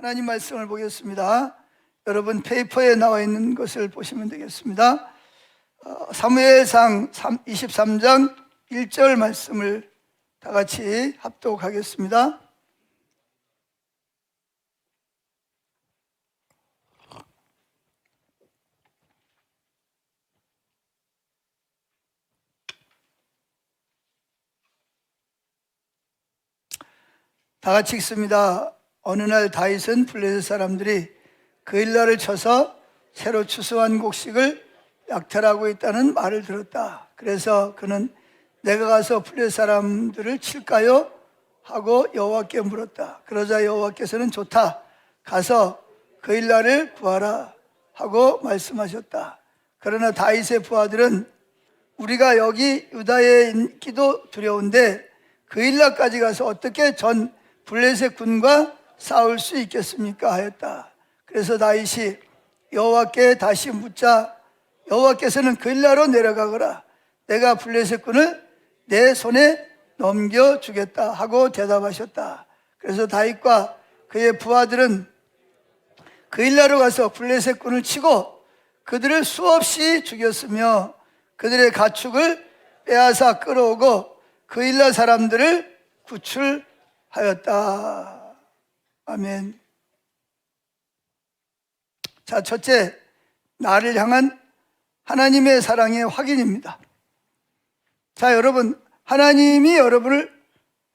하나님 말씀을 보겠습니다. 여러분 페이퍼에 나와 있는 것을 보시면 되겠습니다. 사무엘상 23장 1절 말씀을 다 같이 합독하겠습니다. 다 같이 읽습니다. 어느 날 다윗은 블레셋 사람들이 그일라를 쳐서 새로 추수한 곡식을 약탈하고 있다는 말을 들었다. 그래서 그는 내가 가서 블레셋 사람들을 칠까요? 하고 여호와께 물었다. 그러자 여호와께서는 좋다. 가서 그일라를 구하라 하고 말씀하셨다. 그러나 다윗의 부하들은 우리가 여기 유다에 있기도 두려운데 그일라까지 가서 어떻게 전 블레셋 군과 싸울 수 있겠습니까? 하였다. 그래서 다윗이 여호와께 다시 묻자 여호와께서는 그일라로 내려가거라. 내가 블레셋 군을 내 손에 넘겨주겠다 하고 대답하셨다. 그래서 다윗과 그의 부하들은 그일라로 가서 블레셋 군을 치고 그들을 수없이 죽였으며 그들의 가축을 빼앗아 끌어오고 그일라 사람들을 구출하였다. 아멘. 자, 첫째, 나를 향한 하나님의 사랑의 확인입니다. 자, 여러분, 하나님이 여러분을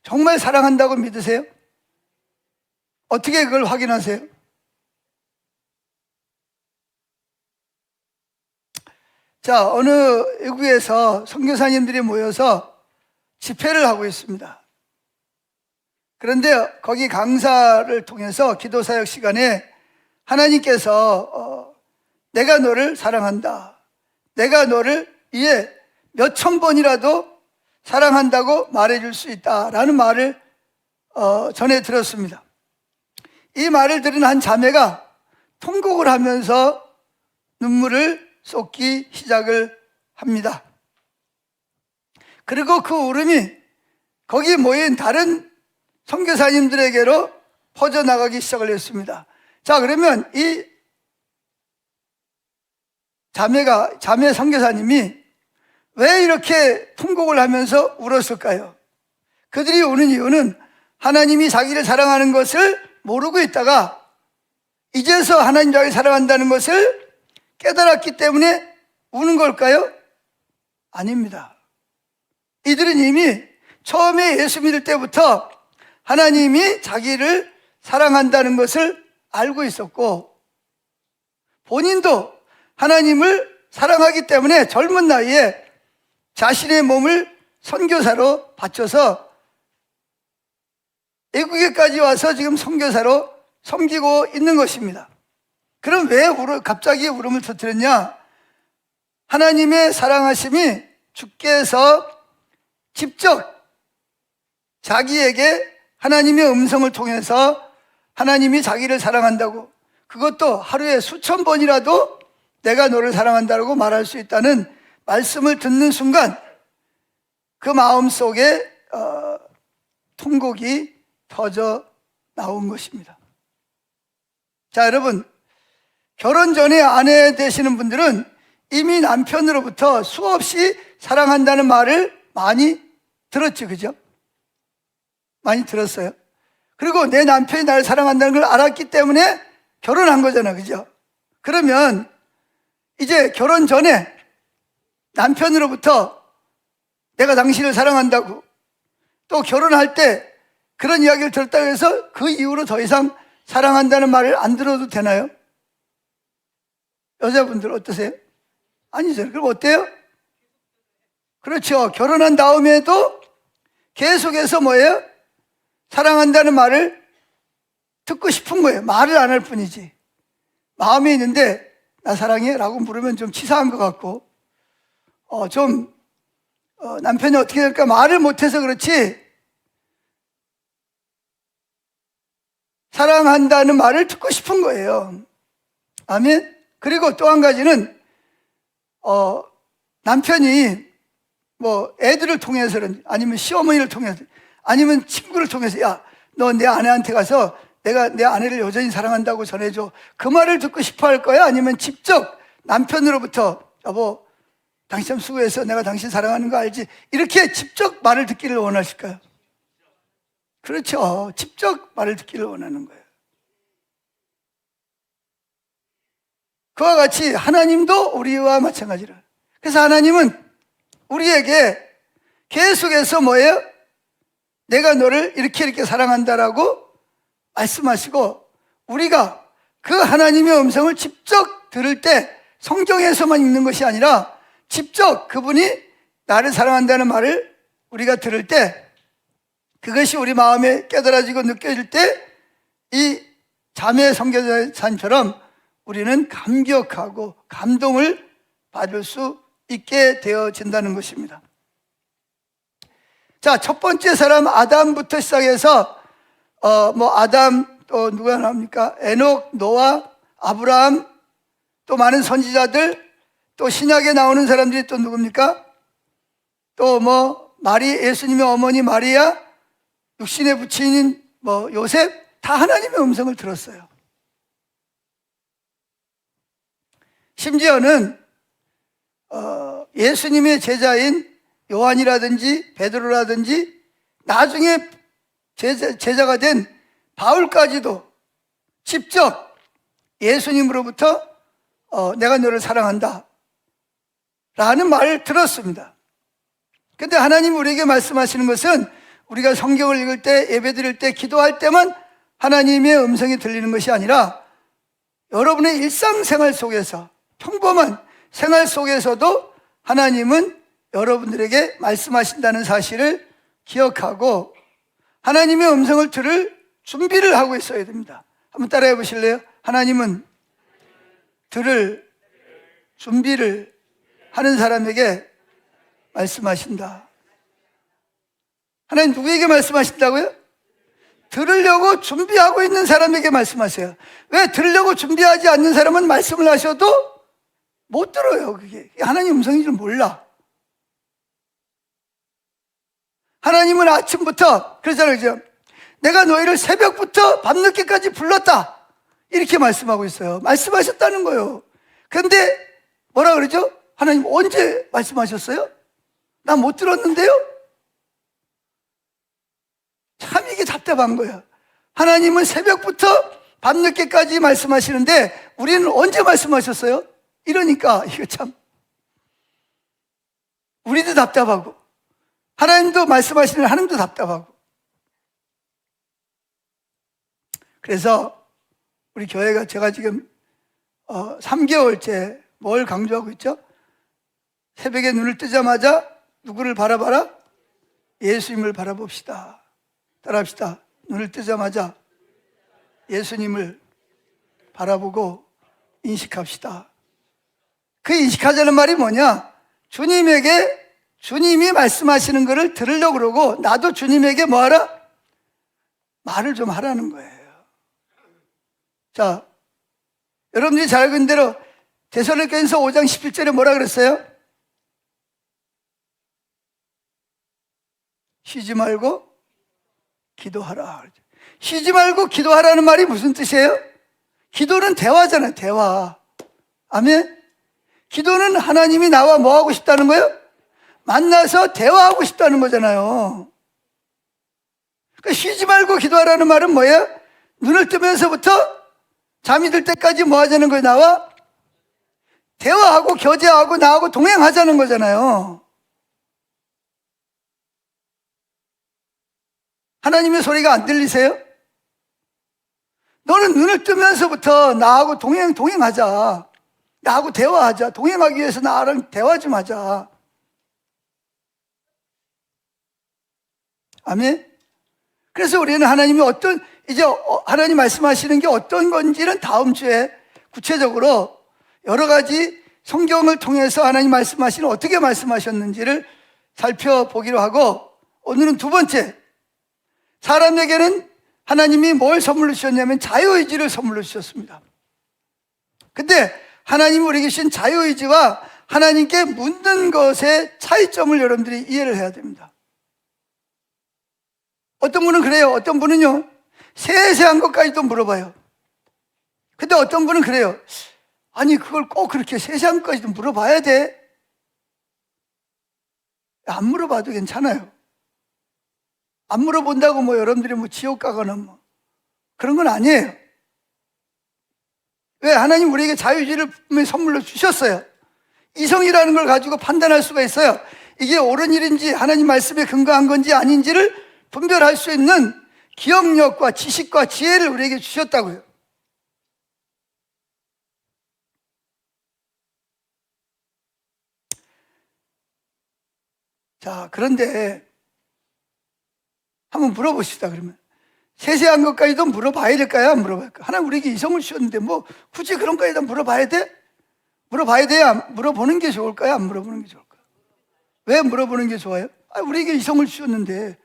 정말 사랑한다고 믿으세요? 어떻게 그걸 확인하세요? 자, 어느 외국에서 선교사님들이 모여서 집회를 하고 있습니다. 그런데 거기 강사를 통해서 기도사역 시간에 하나님께서 내가 너를 사랑한다. 내가 너를 위해 몇천 번이라도 사랑한다고 말해줄 수 있다라는 말을 전해 들었습니다. 이 말을 들은 한 자매가 통곡을 하면서 눈물을 쏟기 시작을 합니다. 그리고 그 울음이 거기 모인 다른 선교사님들에게로 퍼져나가기 시작을 했습니다. 자, 그러면 이 자매 선교사님이 왜 이렇게 통곡을 하면서 울었을까요? 그들이 우는 이유는 하나님이 자기를 사랑하는 것을 모르고 있다가 이제서 하나님 자기를 사랑한다는 것을 깨달았기 때문에 우는 걸까요? 아닙니다. 이들은 이미 처음에 예수 믿을 때부터 하나님이 자기를 사랑한다는 것을 알고 있었고 본인도 하나님을 사랑하기 때문에 젊은 나이에 자신의 몸을 선교사로 바쳐서 외국에까지 와서 지금 선교사로 섬기고 있는 것입니다. 그럼 왜 갑자기 울음을 터뜨렸냐? 하나님의 사랑하심이 주께서 직접 자기에게 하나님의 음성을 통해서 하나님이 자기를 사랑한다고, 그것도 하루에 수천 번이라도 내가 너를 사랑한다고 말할 수 있다는 말씀을 듣는 순간 그 마음속에 통곡이 터져 나온 것입니다. 자, 여러분, 결혼 전에 아내 되시는 분들은 이미 남편으로부터 수없이 사랑한다는 말을 많이 들었죠, 그죠? 많이 들었어요. 그리고 내 남편이 나를 사랑한다는 걸 알았기 때문에 결혼한 거잖아, 그죠? 그러면 이제 결혼 전에 남편으로부터 내가 당신을 사랑한다고, 또 결혼할 때 그런 이야기를 들었다고 해서 그 이후로 더 이상 사랑한다는 말을 안 들어도 되나요? 여자분들 어떠세요? 아니죠. 그럼 어때요? 그렇죠. 결혼한 다음에도 계속해서 뭐예요? 사랑한다는 말을 듣고 싶은 거예요. 말을 안 할 뿐이지. 마음에 있는데 나 사랑해? 라고 물으면 좀 치사한 것 같고 남편이 어떻게 될까 말을 못해서 그렇지 사랑한다는 말을 듣고 싶은 거예요. 아멘. 그리고 또 한 가지는 남편이 뭐 애들을 통해서는 아니면 시어머니를 통해서 아니면 친구를 통해서 야, 너 내 아내한테 가서 내가 내 아내를 여전히 사랑한다고 전해줘. 그 말을 듣고 싶어 할 거야? 아니면 직접 남편으로부터 여보, 당신 참 수고해서 내가 당신 사랑하는 거 알지? 이렇게 직접 말을 듣기를 원하실까요? 그렇죠. 직접 말을 듣기를 원하는 거예요. 그와 같이 하나님도 우리와 마찬가지라. 그래서 하나님은 우리에게 계속해서 뭐예요? 내가 너를 이렇게 사랑한다라고 말씀하시고, 우리가 그 하나님의 음성을 직접 들을 때 성경에서만 읽는 것이 아니라 직접 그분이 나를 사랑한다는 말을 우리가 들을 때, 그것이 우리 마음에 깨달아지고 느껴질 때 이 자매 선교사님처럼 우리는 감격하고 감동을 받을 수 있게 되어진다는 것입니다. 자, 첫 번째 사람 아담부터 시작해서 아담, 또 누가 나옵니까? 에녹, 노아, 아브라함, 또 많은 선지자들, 또 신약에 나오는 사람들이 또 누굽니까? 또 예수님의 어머니 마리아, 육신의 부친인 요셉, 다 하나님의 음성을 들었어요. 심지어는 예수님의 제자인 요한이라든지 베드로라든지 나중에 제자가 된 바울까지도 직접 예수님으로부터 내가 너를 사랑한다 라는 말을 들었습니다. 그런데 하나님 우리에게 말씀하시는 것은 우리가 성경을 읽을 때, 예배 드릴 때, 기도할 때만 하나님의 음성이 들리는 것이 아니라 여러분의 일상생활 속에서, 평범한 생활 속에서도 하나님은 여러분들에게 말씀하신다는 사실을 기억하고 하나님의 음성을 들을 준비를 하고 있어야 됩니다. 한번 따라해 보실래요? 하나님은 들을 준비를 하는 사람에게 말씀하신다. 하나님 누구에게 말씀하신다고요? 들으려고 준비하고 있는 사람에게 말씀하세요. 왜? 들으려고 준비하지 않는 사람은 말씀을 하셔도 못 들어요. 그게 하나님 음성인 줄 몰라. 하나님은 아침부터 그러잖아요, 그죠? 내가 너희를 새벽부터 밤늦게까지 불렀다, 이렇게 말씀하고 있어요. 말씀하셨다는 거예요. 그런데 뭐라 그러죠? 하나님 언제 말씀하셨어요? 나 못 들었는데요? 참 이게 답답한 거예요. 하나님은 새벽부터 밤늦게까지 말씀하시는데 우리는 언제 말씀하셨어요? 이러니까 이거 참 우리도 답답하고 하나님도 말씀하시는 하나님도 답답하고. 그래서 우리 교회가 제가 지금 3개월째 뭘 강조하고 있죠? 새벽에 눈을 뜨자마자 누구를 바라봐라? 예수님을 바라봅시다. 따라합시다. 눈을 뜨자마자 예수님을 바라보고 인식합시다. 그 인식하자는 말이 뭐냐? 주님이 말씀하시는 것을 들으려고 그러고 나도 주님에게 뭐하라? 말을 좀 하라는 거예요. 자, 여러분들이 잘 알고 있는 대로 데살로니가서 5장 11절에 뭐라 그랬어요? 쉬지 말고 기도하라. 쉬지 말고 기도하라는 말이 무슨 뜻이에요? 기도는 대화잖아요, 대화. 아멘? 기도는 하나님이 나와 뭐 하고 싶다는 거예요? 만나서 대화하고 싶다는 거잖아요. 그러니까 쉬지 말고 기도하라는 말은 뭐예요? 눈을 뜨면서부터 잠이 들 때까지 뭐 하자는 거예요? 나와 대화하고 교제하고 나하고 동행하자는 거잖아요. 하나님의 소리가 안 들리세요? 너는 눈을 뜨면서부터 나하고 동행하자. 나하고 대화하자. 동행하기 위해서 나랑 대화 좀 하자. 아멘? 그래서 우리는 하나님이 이제 하나님 말씀하시는 게 어떤 건지는 다음 주에 구체적으로 여러 가지 성경을 통해서 하나님 말씀하시는 어떻게 말씀하셨는지를 살펴보기로 하고, 오늘은 두 번째, 사람에게는 하나님이 뭘 선물로 주셨냐면 자유의지를 선물로 주셨습니다. 근데 하나님이 우리에게 주신 자유의지와 하나님께 묻는 것의 차이점을 여러분들이 이해를 해야 됩니다. 어떤 분은 그래요. 어떤 분은요, 세세한 것까지도 물어봐요. 근데 어떤 분은 그래요. 아니, 그걸 꼭 그렇게 세세한 것까지도 물어봐야 돼? 안 물어봐도 괜찮아요. 안 물어본다고 뭐 여러분들이 뭐 지옥 가거나 뭐 그런 건 아니에요. 왜? 하나님 우리에게 자유의지를 선물로 주셨어요. 이성이라는 걸 가지고 판단할 수가 있어요. 이게 옳은 일인지 하나님 말씀에 근거한 건지 아닌지를 분별할 수 있는 기억력과 지식과 지혜를 우리에게 주셨다고요. 자, 그런데 한번 물어보시다 그러면. 세세한 것까지도 물어봐야 될까요? 안 물어볼까요? 하나님 우리에게 이성을 주셨는데 뭐 굳이 그런 거에다 물어봐야 돼? 물어봐야 돼야 물어보는 게 좋을까요? 안 물어보는 게 좋을까요? 왜 물어보는 게 좋아요? 우리에게 이성을 주셨는데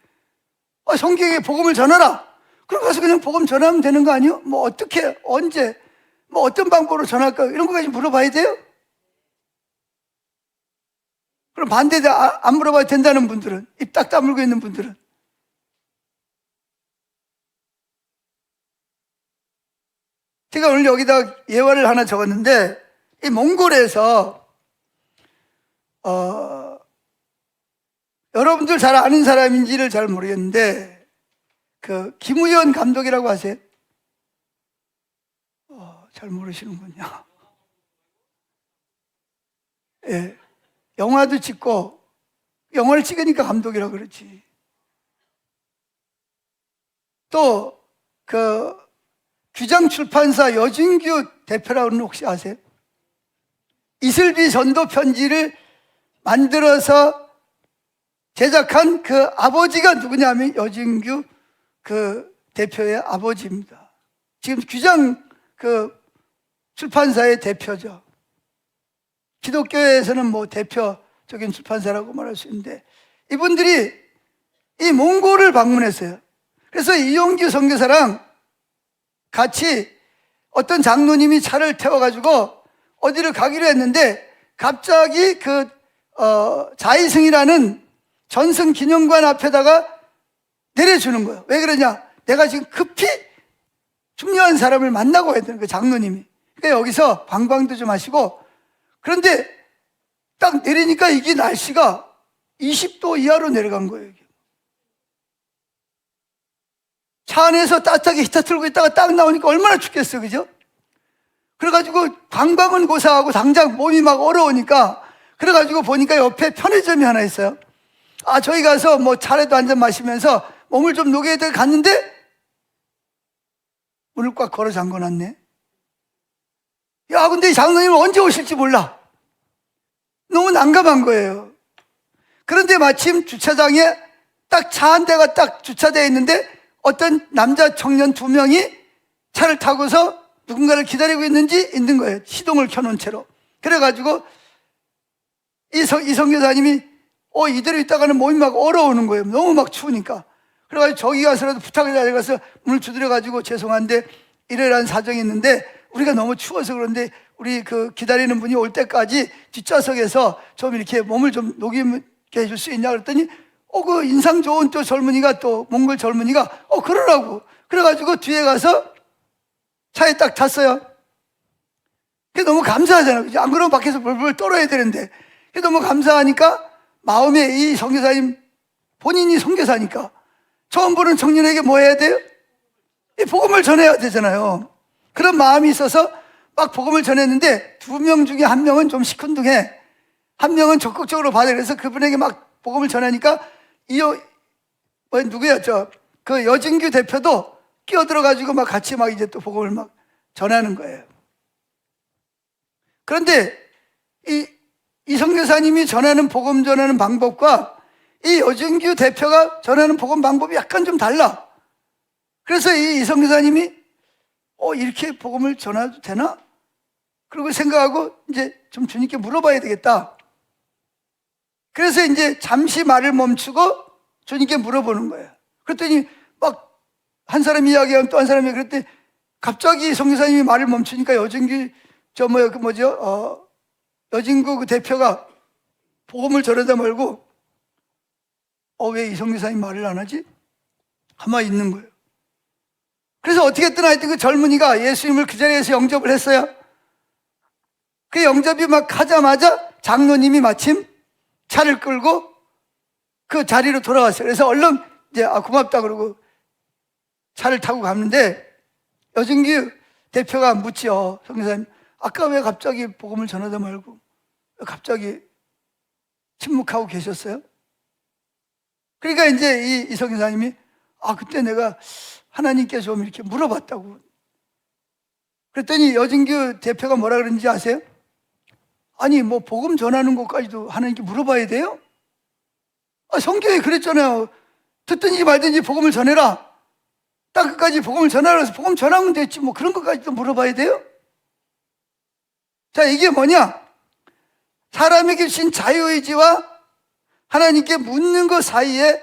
성경에 복음을 전하라. 그럼 가서 그냥 복음 전하면 되는 거 아니에요? 뭐 어떻게, 언제, 뭐 어떤 방법으로 전할까? 이런 거까지 물어봐야 돼요? 그럼 반대돼 안 물어봐도 된다는 분들은, 입 딱 다물고 있는 분들은, 제가 오늘 여기다 예화를 하나 적었는데, 이 몽골에서 여러분들 잘 아는 사람인지를 잘 모르겠는데 그 김우현 감독이라고 아세요? 잘 모르시는군요. 예, 영화도 찍고 영화를 찍으니까 감독이라고 그렇지. 또 그 규장출판사 여진규 대표라고는 혹시 아세요? 이슬비 전도 편지를 만들어서 제작한 그 아버지가 누구냐면 여진규 그 대표의 아버지입니다. 지금 규장 그 출판사의 대표죠. 기독교에서는 뭐 대표적인 출판사라고 말할 수 있는데 이분들이 이 몽골을 방문했어요. 그래서 이용규 선교사랑 같이 어떤 장로님이 차를 태워가지고 어디를 가기로 했는데 갑자기 그 자이승이라는 전승 기념관 앞에다가 내려주는 거예요. 왜 그러냐? 내가 지금 급히 중요한 사람을 만나고 해야 되는 거예요, 장로님이. 그러니까 여기서 관광도 좀 하시고. 그런데 딱 내리니까 이게 날씨가 20도 이하로 내려간 거예요. 이게. 차 안에서 따뜻하게 히터 틀고 있다가 딱 나오니까 얼마나 춥겠어요, 그죠? 그래가지고 관광은 고사하고 당장 몸이 막 얼어오니까 그래가지고 보니까 옆에 편의점이 하나 있어요. 저희 가서 뭐 차라도 한 잔 마시면서 몸을 좀 녹여야 돼 갔는데 문을 꽉 걸어 잠궈놨네. 야, 근데 이 장로님은 언제 오실지 몰라. 너무 난감한 거예요. 그런데 마침 주차장에 딱 차 한 대가 딱 주차되어 있는데 어떤 남자 청년 2명이 차를 타고서 누군가를 기다리고 있는 거예요. 시동을 켜놓은 채로. 그래가지고 이 선교사님이 이대로 있다가는 몸이 막 얼어오는 거예요. 너무 막 추우니까. 그래가지고 저기 가서라도 부탁을 해가서 문을 두드려가지고 죄송한데 이러한 사정이 있는데 우리가 너무 추워서 그런데 우리 그 기다리는 분이 올 때까지 뒷좌석에서 좀 이렇게 몸을 좀 녹이게 해줄 수 있냐 그랬더니 그 인상 좋은 또 젊은이가 또 몽골 젊은이가 그러라고. 그래가지고 뒤에 가서 차에 딱 탔어요. 그게 너무 감사하잖아요. 그죠? 안 그러면 밖에서 벌벌 떨어야 되는데. 그게 너무 감사하니까 마음에 이 선교사님 본인이 선교사니까 처음 보는 청년에게 뭐 해야 돼요? 이 복음을 전해야 되잖아요. 그런 마음이 있어서 막 복음을 전했는데 2명 중에 1명은 좀 시큰둥해. 1명은 적극적으로 받아. 그래서 그분에게 막 복음을 전하니까 누구였죠? 그 여진규 대표도 끼어들어가지고 막 같이 막 이제 또 복음을 막 전하는 거예요. 그런데 이 선교사님이 전하는 복음 전하는 방법과 이 여진규 대표가 전하는 복음 방법이 약간 좀 달라. 그래서 이 선교사님이 이렇게 복음을 전해도 되나? 그리고 생각하고 이제 좀 주님께 물어봐야 되겠다. 그래서 이제 잠시 말을 멈추고 주님께 물어보는 거예요. 그랬더니 막 한 사람이 이야기하면 또 한 사람이 그랬더니 갑자기 선교사님이 말을 멈추니까 여진규 여진구 그 대표가 복음을 전하다 말고 왜 이 선교사님 말을 안 하지? 가만히 있는 거예요. 그래서 어떻게든 하여튼 그 젊은이가 예수님을 그 자리에서 영접을 했어요. 그 영접이 막 하자마자 장로님이 마침 차를 끌고 그 자리로 돌아왔어요. 그래서 얼른 이제 고맙다 그러고 차를 타고 갔는데 여진규 대표가 묻죠. 성교사님, 아까 왜 갑자기 복음을 전하다 말고 왜 갑자기 침묵하고 계셨어요? 그러니까 이제 이 성교사님이 그때 내가 하나님께 좀 이렇게 물어봤다고. 그랬더니 여진규 대표가 뭐라 그러는지 아세요? 아니 뭐 복음 전하는 것까지도 하나님께 물어봐야 돼요? 성경에 그랬잖아요. 듣든지 말든지 복음을 전해라. 딱 끝까지 복음을 전하라 해서 복음 전하면 됐지 뭐 그런 것까지도 물어봐야 돼요? 자, 이게 뭐냐? 사람에게 주신 자유의지와 하나님께 묻는 것 사이에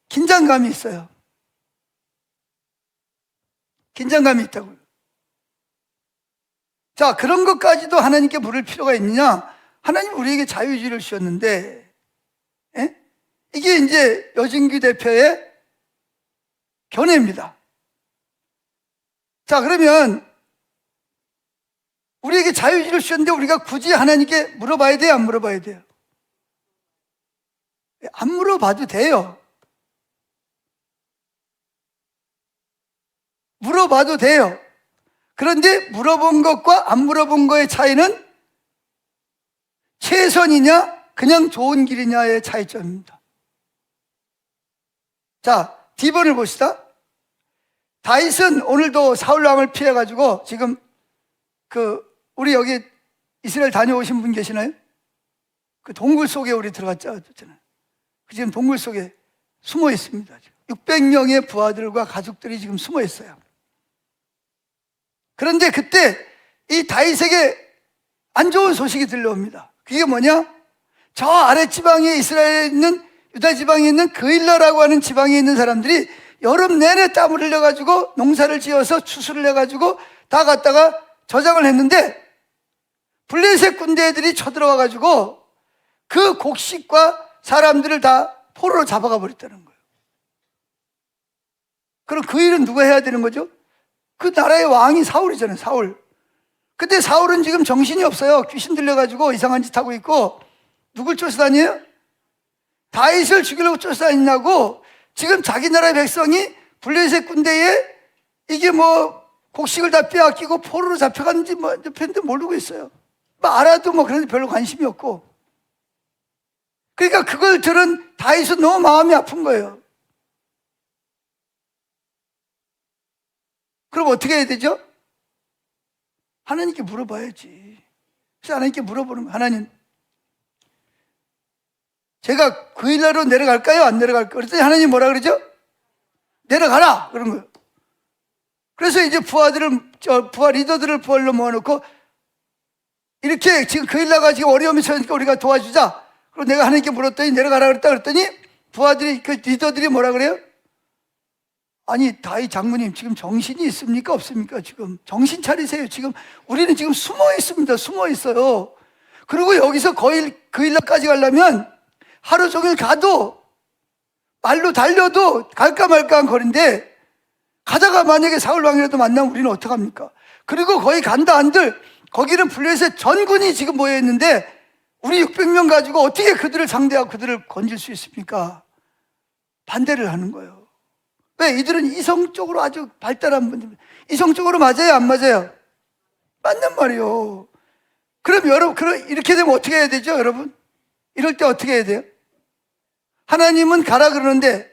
긴장감이 있어요. 긴장감이 있다고요. 자, 그런 것까지도 하나님께 물을 필요가 있느냐? 하나님 우리에게 자유의지를 주셨는데, 이게 이제 여진규 대표의 견해입니다. 자, 그러면 우리에게 자유의지를 주셨는데 우리가 굳이 하나님께 물어봐야 돼요? 안 물어봐야 돼요? 안 물어봐도 돼요. 물어봐도 돼요. 그런데 물어본 것과 안 물어본 거의 차이는 최선이냐 그냥 좋은 길이냐의 차이점입니다. 자, D번을 봅시다. 다윗은 오늘도 사울왕을 피해가지고 지금 우리 여기 이스라엘 다녀오신 분 계시나요? 그 동굴 속에 우리 들어갔잖아요. 지금 동굴 속에 숨어 있습니다. 600명의 부하들과 가족들이 지금 숨어 있어요. 그런데 그때 이 다윗에게 안 좋은 소식이 들려옵니다. 그게 뭐냐? 저 아랫지방에 이스라엘에 있는 유다 지방에 있는 그일라라고 하는 지방에 있는 사람들이 여름 내내 땀을 흘려가지고 농사를 지어서 추수를 해가지고 다 갔다가 저장을 했는데 블레셋 군대들이 쳐들어와가지고 그 곡식과 사람들을 다 포로로 잡아가 버렸다는 거예요. 그럼 그 일은 누가 해야 되는 거죠? 그 나라의 왕이 사울이잖아요. 사울. 근데 사울은 지금 정신이 없어요. 귀신 들려가지고 이상한 짓 하고 있고. 누굴 쫓아다녀요? 다윗을 죽이려고 쫓아다니냐고. 지금 자기 나라의 백성이 블레셋 군대에 이게 뭐 곡식을 다 빼앗기고 포로로 잡혀갔는지 뭐 옆에인데 모르고 있어요. 뭐 알아도 뭐 그런데 별로 관심이 없고. 그러니까 그걸 들은 다윗은 너무 마음이 아픈 거예요. 그럼 어떻게 해야 되죠? 하나님께 물어봐야지. 그래서 하나님께 물어보는 거예요. 하나님, 제가 그 일로 내려갈까요? 안 내려갈까요? 그랬더니 하나님 뭐라 그러죠? 내려가라! 그런 거예요. 그래서 이제 부하 리더들을 부하로 모아놓고 이렇게 지금 그 일라가 지금 어려움이 처하니까 우리가 도와주자. 그리고 내가 하나님께 물었더니 내려가라 그랬더니 부하들이, 그 리더들이 뭐라 그래요? 아니, 다윗 장모님 지금 정신이 있습니까? 없습니까? 지금 정신 차리세요. 지금 우리는 지금 숨어 있습니다. 숨어 있어요. 그리고 여기서 거의 그 일라까지 가려면 하루 종일 가도 말로 달려도 갈까 말까 한 거리인데 가다가 만약에 사울 왕이라도 만나면 우리는 어떡합니까? 그리고 거기 간다 한들 거기는 블레셋 전군이 지금 모여 있는데 우리 600명 가지고 어떻게 그들을 상대하고 그들을 건질 수 있습니까? 반대를 하는 거예요. 왜? 이들은 이성적으로 아주 발달한 분들. 이성적으로 맞아요? 안 맞아요? 맞는 말이요. 그럼 여러분, 이렇게 되면 어떻게 해야 되죠, 여러분? 이럴 때 어떻게 해야 돼요? 하나님은 가라 그러는데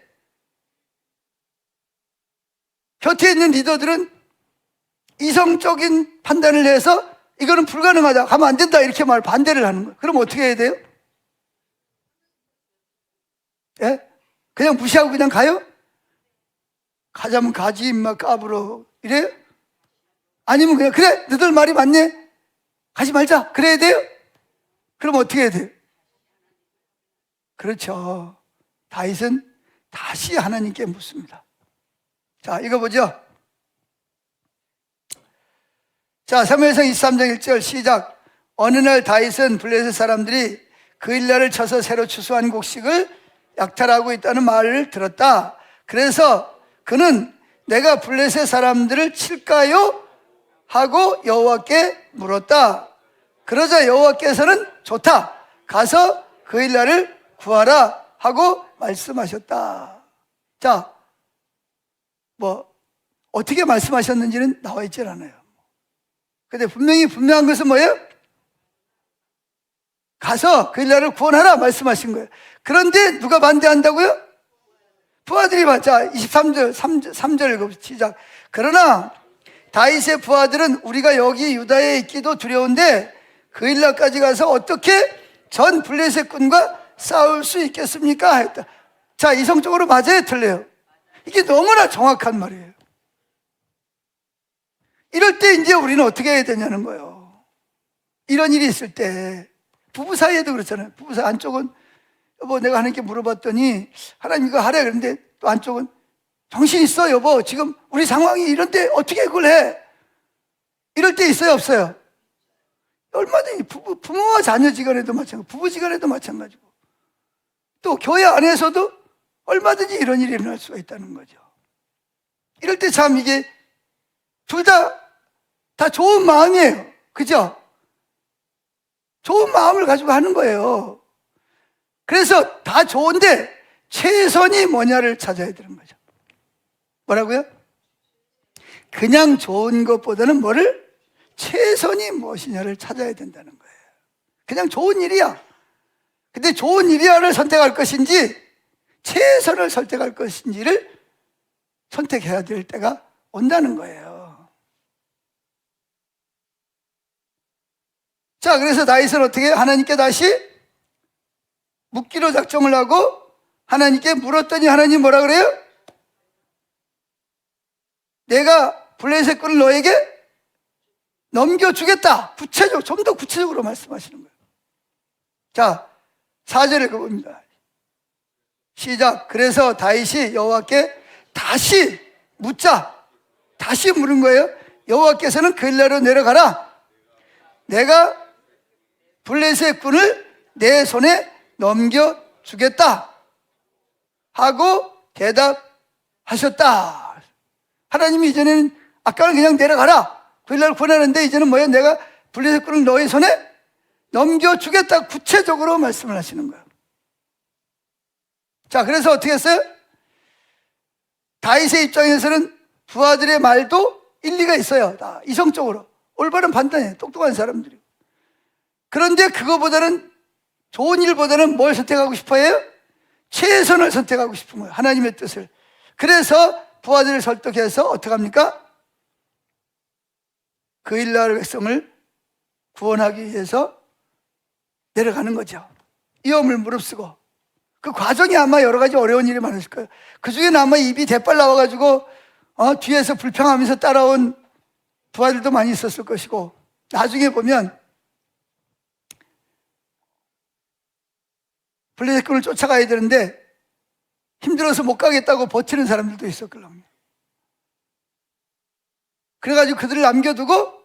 곁에 있는 리더들은 이성적인 판단을 해서 이거는 불가능하다, 가면 안 된다 이렇게 반대를 하는 거예요. 그럼 어떻게 해야 돼요? 예? 그냥 무시하고 그냥 가요? 가자면 가지 임마 까불어 이래요? 아니면 그냥 그래 너들 말이 맞네 가지 말자 그래야 돼요? 그럼 어떻게 해야 돼요? 그렇죠. 다윗은 다시 하나님께 묻습니다. 자, 이거 보죠. 자, 사무엘상 23장 1절 시작. 어느 날 다윗은 블레셋 사람들이 그일라를 쳐서 새로 추수한 곡식을 약탈하고 있다는 말을 들었다. 그래서 그는 내가 블레셋 사람들을 칠까요? 하고 여호와께 물었다. 그러자 여호와께서는 좋다. 가서 그일라를 구하라 하고 말씀하셨다. 자, 어떻게 말씀하셨는지는 나와 있질 않아요. 근데 분명한 것은 뭐예요? 가서 그일라를 구원하라 말씀하신 거예요. 그런데 누가 반대한다고요? 부하들이 자, 23절 3절 읽어 시작. 그러나 다윗의 부하들은 우리가 여기 유다에 있기도 두려운데 그일라까지 가서 어떻게 전 블레셋 군과 싸울 수 있겠습니까? 했다. 자, 이성적으로 맞아요, 틀려요? 이게 너무나 정확한 말이에요. 이럴 때 이제 우리는 어떻게 해야 되냐는 거예요. 이런 일이 있을 때 부부 사이에도 그렇잖아요. 부부 사이 안쪽은 여보 내가 하나님께 물어봤더니 하나님 이거 하래. 그런데 또 안쪽은 정신 있어 여보 지금 우리 상황이 이런데 어떻게 그걸 해? 이럴 때 있어요 없어요? 얼마든지 부모와 자녀지간에도 마찬가지고 부부지간에도 마찬가지고 또 교회 안에서도 얼마든지 이런 일이 일어날 수가 있다는 거죠. 이럴 때 참 이게 둘 다 좋은 마음이에요. 그죠? 좋은 마음을 가지고 하는 거예요. 그래서 다 좋은데 최선이 뭐냐를 찾아야 되는 거죠. 뭐라고요? 그냥 좋은 것보다는 뭐를? 최선이 무엇이냐를 찾아야 된다는 거예요. 그냥 좋은 일이야. 근데 좋은 일이야를 선택할 것인지 최선을 선택할 것인지를 선택해야 될 때가 온다는 거예요. 자, 그래서 다윗은 어떻게 하나님께 다시 묻기로 작정을 하고 하나님께 물었더니 하나님 뭐라 그래요? 내가 블레셋 군을 너에게 넘겨주겠다. 좀 더 구체적으로 말씀하시는 거예요. 자, 4절에 그겁니다. 시작. 그래서 다윗이 여호와께 다시 묻자. 다시 물은 거예요. 여호와께서는 그일라로 내려가라. 내가 블레셋 군을 내 손에 넘겨주겠다 하고 대답하셨다. 하나님이 이제는 아까는 그냥 내려가라 그일라를 구원하는데 이제는 뭐예요? 내가 블레셋 군을 너의 손에 넘겨주겠다 구체적으로 말씀을 하시는 거예요. 자, 그래서 어떻게 했어요? 다윗의 입장에서는 부하들의 말도 일리가 있어요. 다 이성적으로 올바른 판단이에요. 똑똑한 사람들이. 그런데 그거보다는 좋은 일보다는 뭘 선택하고 싶어요? 최선을 선택하고 싶은 거예요. 하나님의 뜻을. 그래서 부하들을 설득해서 어떻게 합니까? 그일라 백성을 구원하기 위해서 내려가는 거죠. 위험을 무릅쓰고. 그 과정이 아마 여러 가지 어려운 일이 많으실 거예요. 그 중에는 아마 입이 대빨 나와가지고 뒤에서 불평하면서 따라온 부하들도 많이 있었을 것이고 나중에 보면 블레셋 군을 쫓아가야 되는데 힘들어서 못 가겠다고 버티는 사람들도 있었거든요. 그래가지고 그들을 남겨두고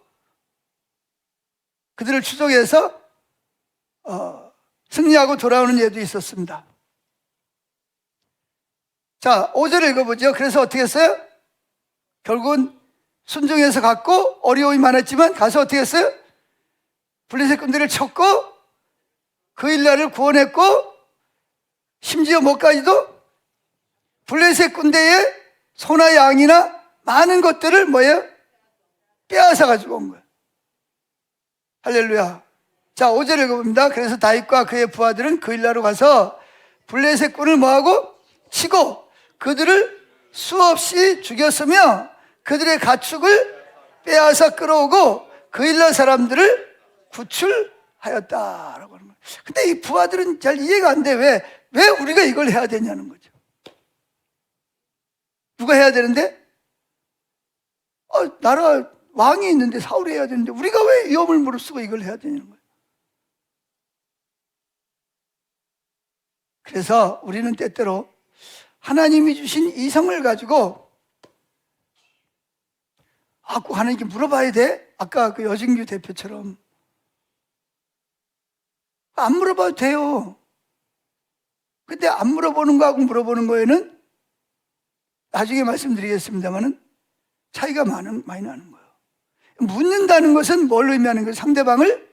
그들을 추적해서 승리하고 돌아오는 예도 있었습니다. 자, 5절을 읽어보죠. 그래서 어떻게 했어요? 결국은 순종해서 갔고 어려움이 많았지만 가서 어떻게 했어요? 블레셋 군대를 쳤고 그일라를 구원했고 심지어 뭐까지도 블레셋 군대의 소나 양이나 많은 것들을 뭐예요? 빼앗아 가지고 온 거예요. 할렐루야. 자, 5절 읽어봅니다. 그래서 다윗과 그의 부하들은 그일라로 가서 블레셋 군을 뭐하고? 치고 그들을 수없이 죽였으며 그들의 가축을 빼앗아 끌어오고 그일라 사람들을 구출하였다라고 하는 거예요. 근데 이 부하들은 잘 이해가 안 돼. 왜 우리가 이걸 해야 되냐는 거죠. 누가 해야 되는데? 나라 왕이 있는데 사울이 해야 되는데 우리가 왜 위험을 무릅쓰고 이걸 해야 되냐는 거예요. 그래서 우리는 때때로 하나님이 주신 이성을 가지고 꼭 하나님께 물어봐야 돼? 아까 그 여진규 대표처럼 안 물어봐도 돼요. 근데 안 물어보는 거하고 물어보는 거에는 나중에 말씀드리겠습니다만은 차이가 많이 나는 거예요. 묻는다는 것은 뭘 의미하는 거예요? 상대방을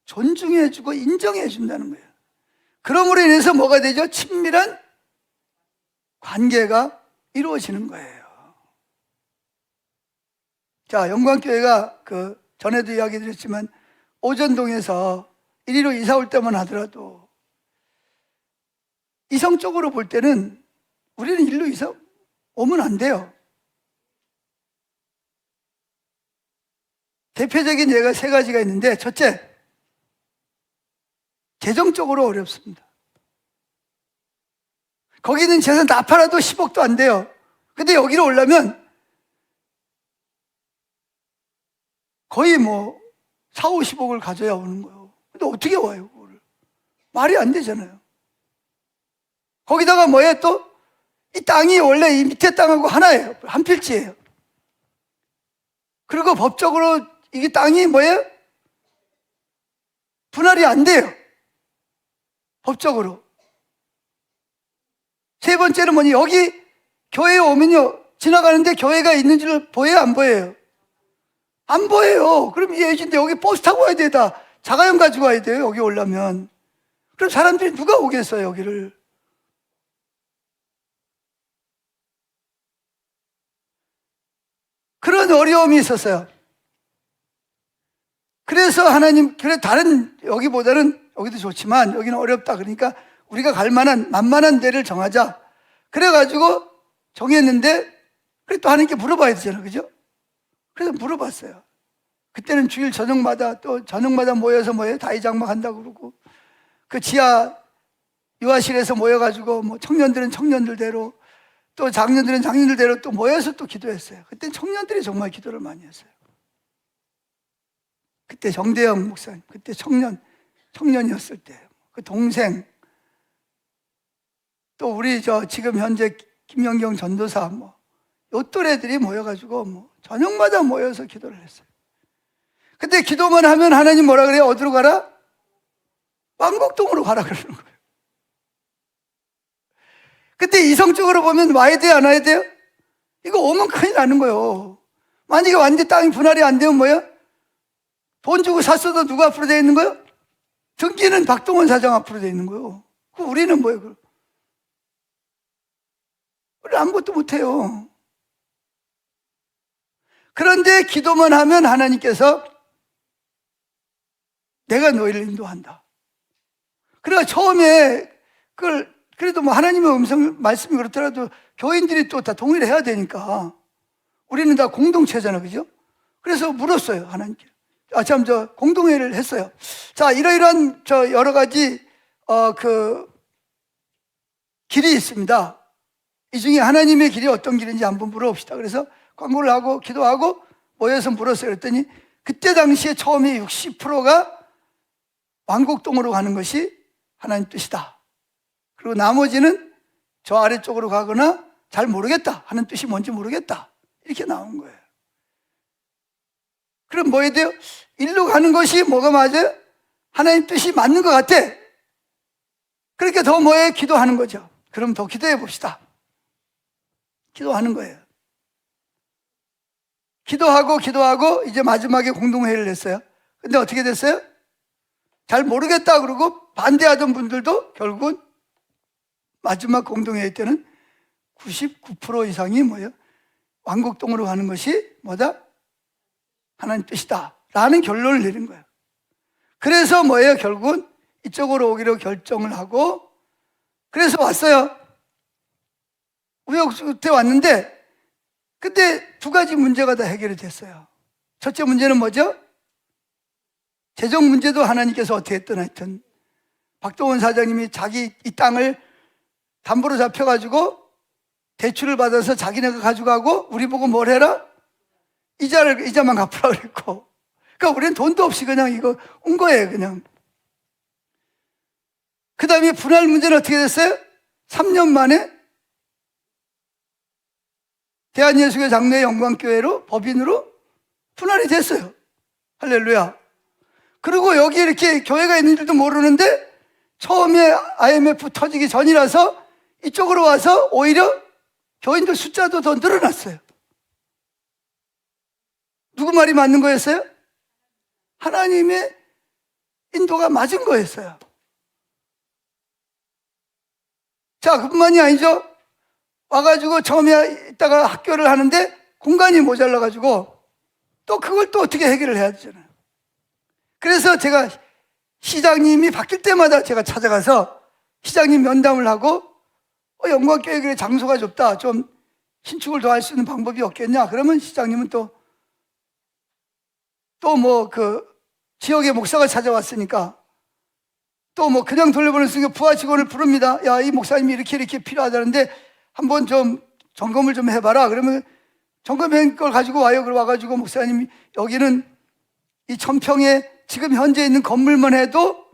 존중해주고 인정해준다는 거예요. 그러므로 인해서 뭐가 되죠? 친밀한 관계가 이루어지는 거예요. 자, 영광교회가 전에도 이야기 드렸지만 오전동에서 이리로 이사 올 때만 하더라도 이성적으로 볼 때는 우리는 일로 이사 오면 안 돼요. 대표적인 예가 세 가지가 있는데, 첫째, 재정적으로 어렵습니다. 거기는 재산 다 팔아도 10억도 안 돼요. 근데 여기로 오려면 거의 4, 50억을 가져야 오는 거예요. 근데 어떻게 와요, 그거를? 말이 안 되잖아요. 거기다가 또, 이 땅이 원래 이 밑에 땅하고 하나예요. 한 필지예요. 그리고 법적으로 이게 땅이 분할이 안 돼요. 법적으로. 세 번째는 여기 교회에 오면요, 지나가는데 교회가 있는 줄 보여요, 안 보여요? 안 보여요. 그럼 예진데 여기 버스 타고 와야 돼. 다 자가용 가지고 와야 돼요, 여기 오려면. 그럼 사람들이 누가 오겠어요, 여기를? 그런 어려움이 있었어요. 그래서 하나님, 다른 여기보다는 여기도 좋지만 여기는 어렵다. 그러니까 우리가 갈 만한 만만한 데를 정하자. 그래가지고 정했는데, 그래 또 하나님께 물어봐야 되잖아요, 그죠? 그래서 물어봤어요. 그때는 주일 저녁마다 모여서 다이장막 한다고 그러고, 그 지하 유아실에서 모여가지고 청년들은 청년들대로, 또 장년들은 장년들대로 또 모여서 또 기도했어요. 그때 청년들이 정말 기도를 많이 했어요. 그때 정대영 목사님, 그때 청년이었을 때, 그 동생, 또 우리 지금 현재 김영경 전도사, 요 또래들이 모여가지고 저녁마다 모여서 기도를 했어요. 근데 기도만 하면 하나님 뭐라 그래요? 어디로 가라? 왕곡동으로 가라 그러는 거예요. 근데 이성적으로 보면 와야 돼요, 안 와야 돼요? 이거 오면 큰일 나는 거예요. 만약에 완전 땅이 분할이 안 되면 돈 주고 샀어도 누가 앞으로 되어 있는 거예요? 등기는 박동원 사장 앞으로 되어 있는 거예요. 우리는 뭐예요? 우리 아무것도 못해요. 그런데 기도만 하면 하나님께서 내가 너희를 인도한다. 그래서 처음에 그래도 하나님의 말씀이 그렇더라도 교인들이 또 다 동의를 해야 되니까, 우리는 다 공동체잖아요, 그죠? 그래서 물었어요, 하나님께. 공동회의를 했어요. 자, 이러이러한 여러 가지 길이 있습니다. 이 중에 하나님의 길이 어떤 길인지 한번 물어봅시다. 그래서 광고를 하고 기도하고 모여서 물었어요. 그랬더니 그때 당시에 처음에 60%가 왕곡동으로 가는 것이 하나님 뜻이다. 그리고 나머지는 저 아래쪽으로 가거나 잘 모르겠다 하는 뜻이 뭔지 모르겠다, 이렇게 나온 거예요. 그럼 뭐 해야 돼요? 일로 가는 것이 뭐가 맞아요? 하나님 뜻이 맞는 것 같아. 그러니까 더 기도하는 거죠. 그럼 더 기도해 봅시다. 기도하는 거예요. 기도하고 이제 마지막에 공동회의를 했어요. 근데 어떻게 됐어요? 잘 모르겠다 그러고 반대하던 분들도 결국은 마지막 공동회의 때는 99% 이상이 왕곡동으로 가는 것이 뭐다? 하나님 뜻이다 라는 결론을 내린 거예요. 그래서 결국은 이쪽으로 오기로 결정을 하고, 그래서 왔어요. 우여곡절에 왔는데, 근데 두 가지 문제가 다 해결이 됐어요. 첫째 문제는 뭐죠? 재정 문제도 하나님께서 어떻게 했든 하여튼 박동원 사장님이 자기 이 땅을 담보로 잡혀가지고 대출을 받아서 자기네가 가져가고, 우리 보고 뭘 해라? 이자만 갚으라 그랬고, 그러니까 우리는 돈도 없이 그냥 이거 온 거예요, 그냥. 그 다음에 분할 문제는 어떻게 됐어요? 3년 만에 대한예수교 장로의 영광교회로 법인으로 분할이 됐어요. 할렐루야. 그리고 여기 이렇게 교회가 있는 줄도 모르는데 처음에 IMF 터지기 전이라서 이쪽으로 와서 오히려 교인들 숫자도 더 늘어났어요. 누구 말이 맞는 거였어요? 하나님의 인도가 맞은 거였어요. 자, 그뿐만이 아니죠. 와가지고 처음에 있다가 학교를 하는데 공간이 모자라가지고 또 그걸 또 어떻게 해결을 해야 되잖아요. 그래서 제가 시장님이 바뀔 때마다 제가 찾아가서 시장님 면담을 하고 영광교회 장소가 좁다. 좀 신축을 더 할 수 있는 방법이 없겠냐. 그러면 시장님은 또 뭐 지역의 목사가 찾아왔으니까 또 뭐 그냥 돌려보냈으니까 부하 직원을 부릅니다. 야, 이 목사님이 이렇게 필요하다는데 한번 좀 점검을 좀 해봐라. 그러면 점검한 걸 가지고 와요. 그러 와가지고 목사님이 여기는 이 천평에 지금 현재 있는 건물만 해도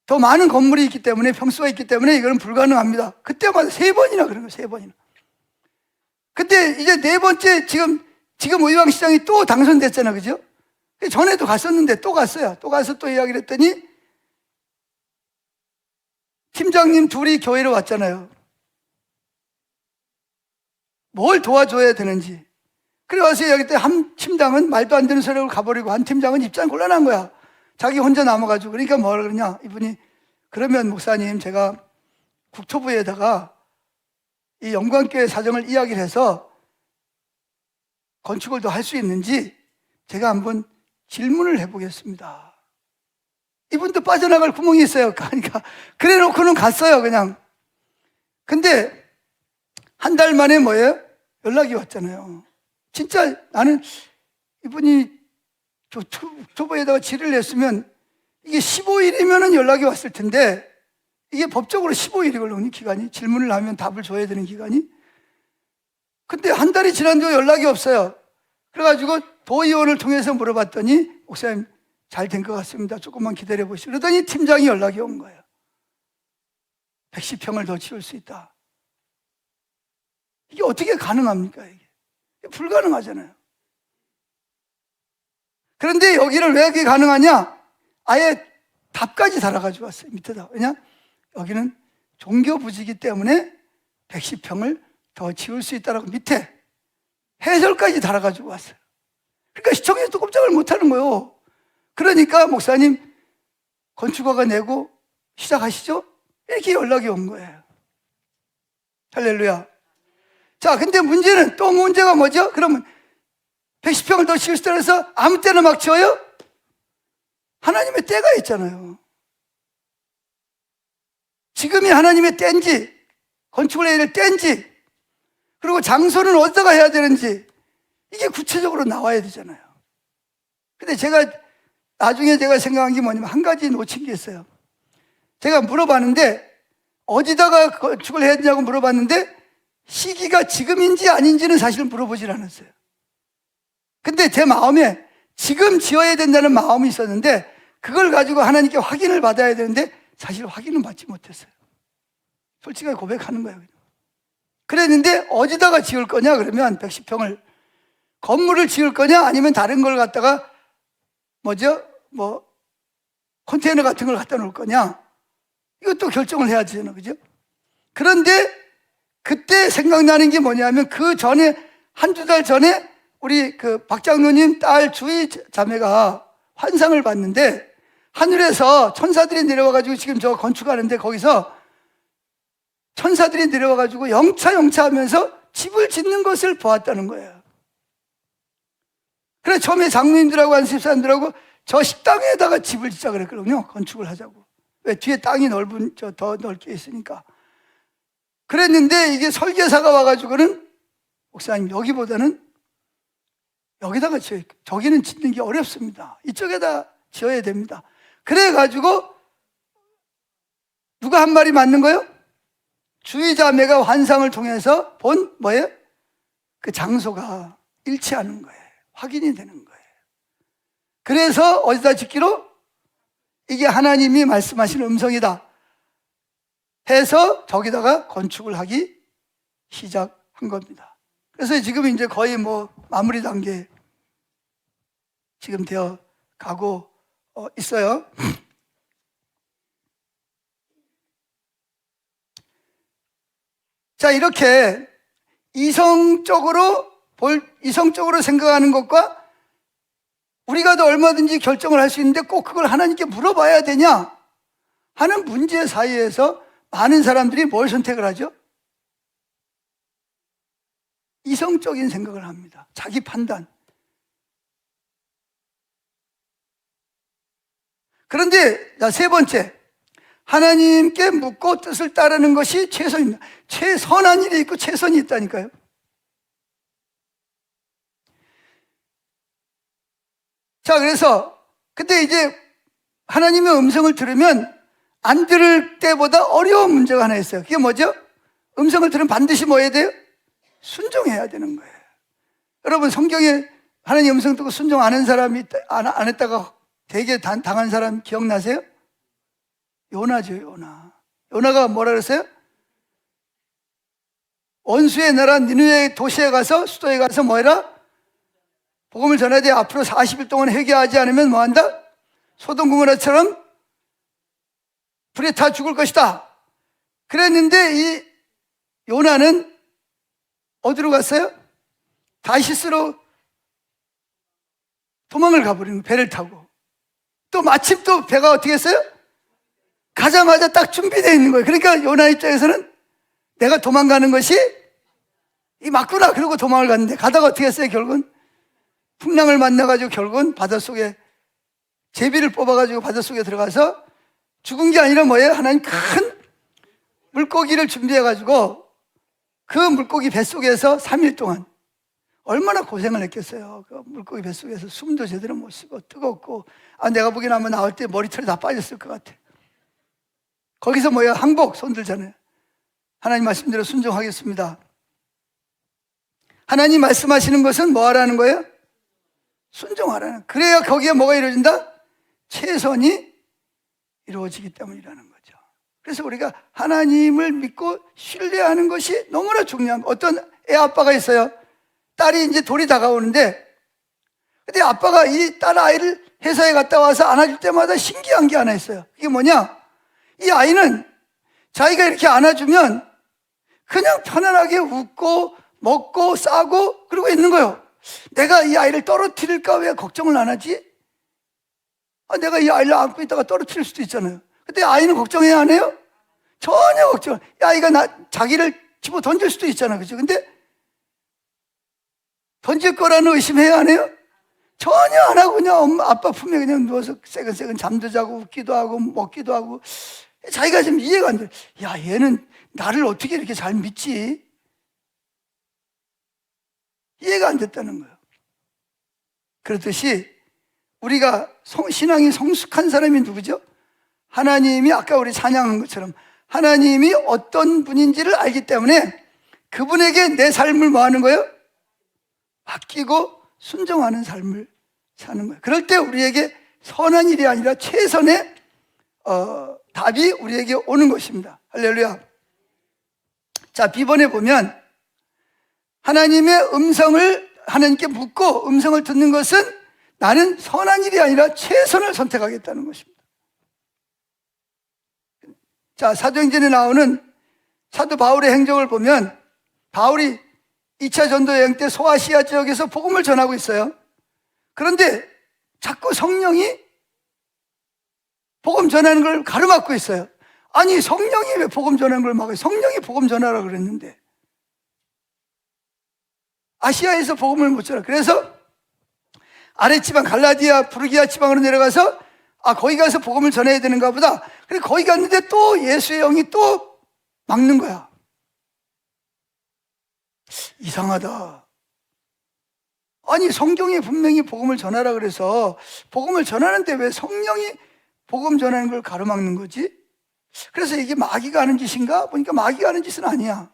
더 많은 건물이 있기 때문에 평수가 있기 때문에 이거는 불가능합니다. 그때마다 3번이나 그런 거예요. 3번이나. 근데 이제 4번째 지금 의왕시장이 또 당선됐잖아, 그죠? 전에도 갔었는데 또 갔어요. 또 가서 또 이야기를 했더니 팀장님 둘이 교회로 왔잖아요. 뭘 도와줘야 되는지. 그래 와서 이야기했더니 한 팀장은 말도 안 되는 소리를 가버리고 한 팀장은 입장이 곤란한 거야. 자기 혼자 남아가지고. 그러니까 뭐라 그러냐. 이분이 그러면 목사님 제가 국토부에다가 이 영광교회 사정을 이야기를 해서 건축을 더 할 수 있는지 제가 한번 질문을 해보겠습니다. 이분도 빠져나갈 구멍이 있어요. 그러니까 그래 놓고는 갔어요, 그냥. 근데 한 달 만에 뭐예요? 연락이 왔잖아요. 진짜 나는 이분이 국토부에다가 질의를 냈으면 이게 15일이면 연락이 왔을 텐데 이게 법적으로 15일이 걸리는 기간이, 질문을 하면 답을 줘야 되는 기간이. 근데 한 달이 지난도 연락이 없어요. 그래가지고 도의원을 통해서 물어봤더니 목사님 잘 된 것 같습니다. 조금만 기다려보시오. 그러더니 팀장이 연락이 온 거예요. 110평을 더 지을 수 있다. 이게 어떻게 가능합니까? 이게 불가능하잖아요. 그런데 여기를 왜 그게 가능하냐? 아예 답까지 달아가지고 왔어요. 밑에다. 왜냐? 여기는 종교부지기 때문에 110평을 더 지을 수 있다라고 밑에 해설까지 달아가지고 왔어요. 그러니까 시청에서도 꼼짝을 못하는 거예요. 그러니까 목사님 건축허가 내고 시작하시죠? 이렇게 연락이 온 거예요. 할렐루야. 자, 근데 또 문제가 뭐죠? 그러면 110평을 더 지을 수 있다 해서 아무 때나 막 지어요? 하나님의 때가 있잖아요. 지금이 하나님의 때인지, 건축을 해야 될 때인지, 그리고 장소는 어디다가 해야 되는지, 이게 구체적으로 나와야 되잖아요. 근데 나중에 제가 생각한 게 뭐냐면 한 가지 놓친 게 있어요. 제가 물어봤는데, 어디다가 건축을 해야 되냐고 물어봤는데, 시기가 지금인지 아닌지는 사실 물어보질 않았어요. 근데 제 마음에 지금 지어야 된다는 마음이 있었는데, 그걸 가지고 하나님께 확인을 받아야 되는데, 사실 확인은 받지 못했어요. 솔직하게 고백하는 거예요. 그랬는데, 어디다가 지을 거냐? 그러면 110평을, 건물을 지을 거냐? 아니면 다른 걸 갖다가, 컨테이너 같은 걸 갖다 놓을 거냐? 이것도 결정을 해야 되잖아요. 그죠? 그런데, 그때 생각나는 게 뭐냐면, 그 전에, 한두 달 전에, 우리 박 장로님 딸 주희 자매가 환상을 봤는데, 하늘에서 천사들이 내려와가지고 지금 저 건축하는데, 거기서 천사들이 내려와가지고 영차 하면서 집을 짓는 것을 보았다는 거예요. 그래서 처음에 장로님들하고 안수사님들하고 저 식당에다가 집을 짓자 그랬거든요. 건축을 하자고. 왜? 뒤에 땅이 더 넓게 있으니까. 그랬는데 이게 설계사가 와가지고는 목사님 여기보다는 여기다가 저기는 짓는 게 어렵습니다. 이쪽에다 지어야 됩니다. 그래가지고 누가 한 말이 맞는 거예요? 주의자매가 환상을 통해서 본 뭐예요? 그 장소가 일치하는 거예요. 확인이 되는 거예요. 그래서 어디다 짓기로? 이게 하나님이 말씀하신 음성이다 해서 저기다가 건축을 하기 시작한 겁니다. 그래서 지금 이제 거의 마무리 단계 지금 되어 가고 있어요. 자, 이렇게 이성적으로 생각하는 것과 우리가 더 얼마든지 결정을 할 수 있는데 꼭 그걸 하나님께 물어봐야 되냐 하는 문제 사이에서 많은 사람들이 뭘 선택을 하죠? 이성적인 생각을 합니다. 자기 판단. 그런데 세 번째, 하나님께 묻고 뜻을 따르는 것이 최선입니다. 최선한 일이 있고 최선이 있다니까요. 자, 그래서 근데 이제 하나님의 음성을 들으면 안 들을 때보다 어려운 문제가 하나 있어요. 그게 뭐죠? 음성을 들으면 반드시 뭐 해야 돼요? 순종해야 되는 거예요. 여러분, 성경에 하나님 음성 듣고 순종 안 한 사람이 안 했다가 되게 당한 사람 기억나세요? 요나죠, 요나. 요나가 뭐라 그랬어요? 원수의 나라 니느웨 도시에 가서, 수도에 가서 뭐 해라? 복음을 전해야 돼. 앞으로 40일 동안 회개하지 않으면 뭐 한다? 소돔 고모라처럼 불에 타 죽을 것이다. 그랬는데 이 요나는 어디로 갔어요? 다시스로 도망을 가버린 거예요. 배를 타고. 또 마침 또 배가 어떻게 했어요? 가자마자 딱 준비되어 있는 거예요. 그러니까 요나 입장에서는 내가 도망가는 것이 이 맞구나. 그러고 도망을 갔는데 가다가 어떻게 했어요? 결국은 풍랑을 만나가지고 결국은 바닷속에 제비를 뽑아가지고 바닷속에 들어가서 죽은 게 아니라 뭐예요? 하나님 큰 물고기를 준비해가지고 그 물고기 뱃속에서 3일 동안 얼마나 고생을 했겠어요. 그 물고기 뱃속에서 숨도 제대로 못 쉬고 뜨겁고, 내가 보기엔 아마 나올 때 머리털이 다 빠졌을 것 같아. 거기서 뭐예요? 항복 손 들잖아요. 하나님 말씀대로 순종하겠습니다. 하나님 말씀하시는 것은 뭐 하라는 거예요? 순종하라는. 그래야 거기에 뭐가 이루어진다? 최선이 이루어지기 때문이라는 거죠. 그래서 우리가 하나님을 믿고 신뢰하는 것이 너무나 중요한 거예요. 어떤 애 아빠가 있어요. 딸이 이제 돌이 다가오는데, 근데 아빠가 이 딸 아이를 회사에 갔다 와서 안아줄 때마다 신기한 게 하나 있어요. 그게 뭐냐? 이 아이는 자기가 이렇게 안아주면 그냥 편안하게 웃고 먹고 싸고 그러고 있는 거예요. 내가 이 아이를 떨어뜨릴까 왜 걱정을 안 하지? 내가 이 아이를 안고 있다가 떨어뜨릴 수도 있잖아요. 근데 아이는 걱정해야 안 해요? 전혀 걱정. 이 아이가 자기를 집어 던질 수도 있잖아요. 그죠? 근데 던질 거라는 의심해야 안 해요? 전혀 안 하고 그냥 아빠 품에 그냥 누워서 새근새근 잠도 자고 웃기도 하고 먹기도 하고. 자기가 지금 이해가 안 돼. 야, 얘는 나를 어떻게 이렇게 잘 믿지? 이해가 안 됐다는 거예요. 그렇듯이 우리가 신앙이 성숙한 사람이 누구죠? 하나님이 아까 우리 찬양한 것처럼 하나님이 어떤 분인지를 알기 때문에 그분에게 내 삶을 뭐 하는 거예요? 맡기고 순종하는 삶을 사는 거예요. 그럴 때 우리에게 선한 일이 아니라 최선의 답이 우리에게 오는 것입니다. 할렐루야. 자, B번에 보면 하나님의 음성을 하나님께 묻고 음성을 듣는 것은 나는 선한 일이 아니라 최선을 선택하겠다는 것입니다. 자, 사도행전에 나오는 사도 바울의 행적을 보면 바울이 2차 전도 여행 때 소아시아 지역에서 복음을 전하고 있어요. 그런데 자꾸 성령이 복음 전하는 걸 가로막고 있어요. 아니, 성령이 왜 복음 전하는 걸 막아요? 성령이 복음 전하라 그랬는데 아시아에서 복음을 못 전하. 그래서 아랫지방 갈라디아 부르기아 지방으로 내려가서 거기 가서 복음을 전해야 되는가 보다. 그래 거기 갔는데 또 예수의 영이 또 막는 거야. 이상하다. 아니, 성경이 분명히 복음을 전하라 그래서 복음을 전하는데 왜 성령이 복음 전하는 걸 가로막는 거지? 그래서 이게 마귀가 하는 짓인가? 보니까 마귀가 하는 짓은 아니야.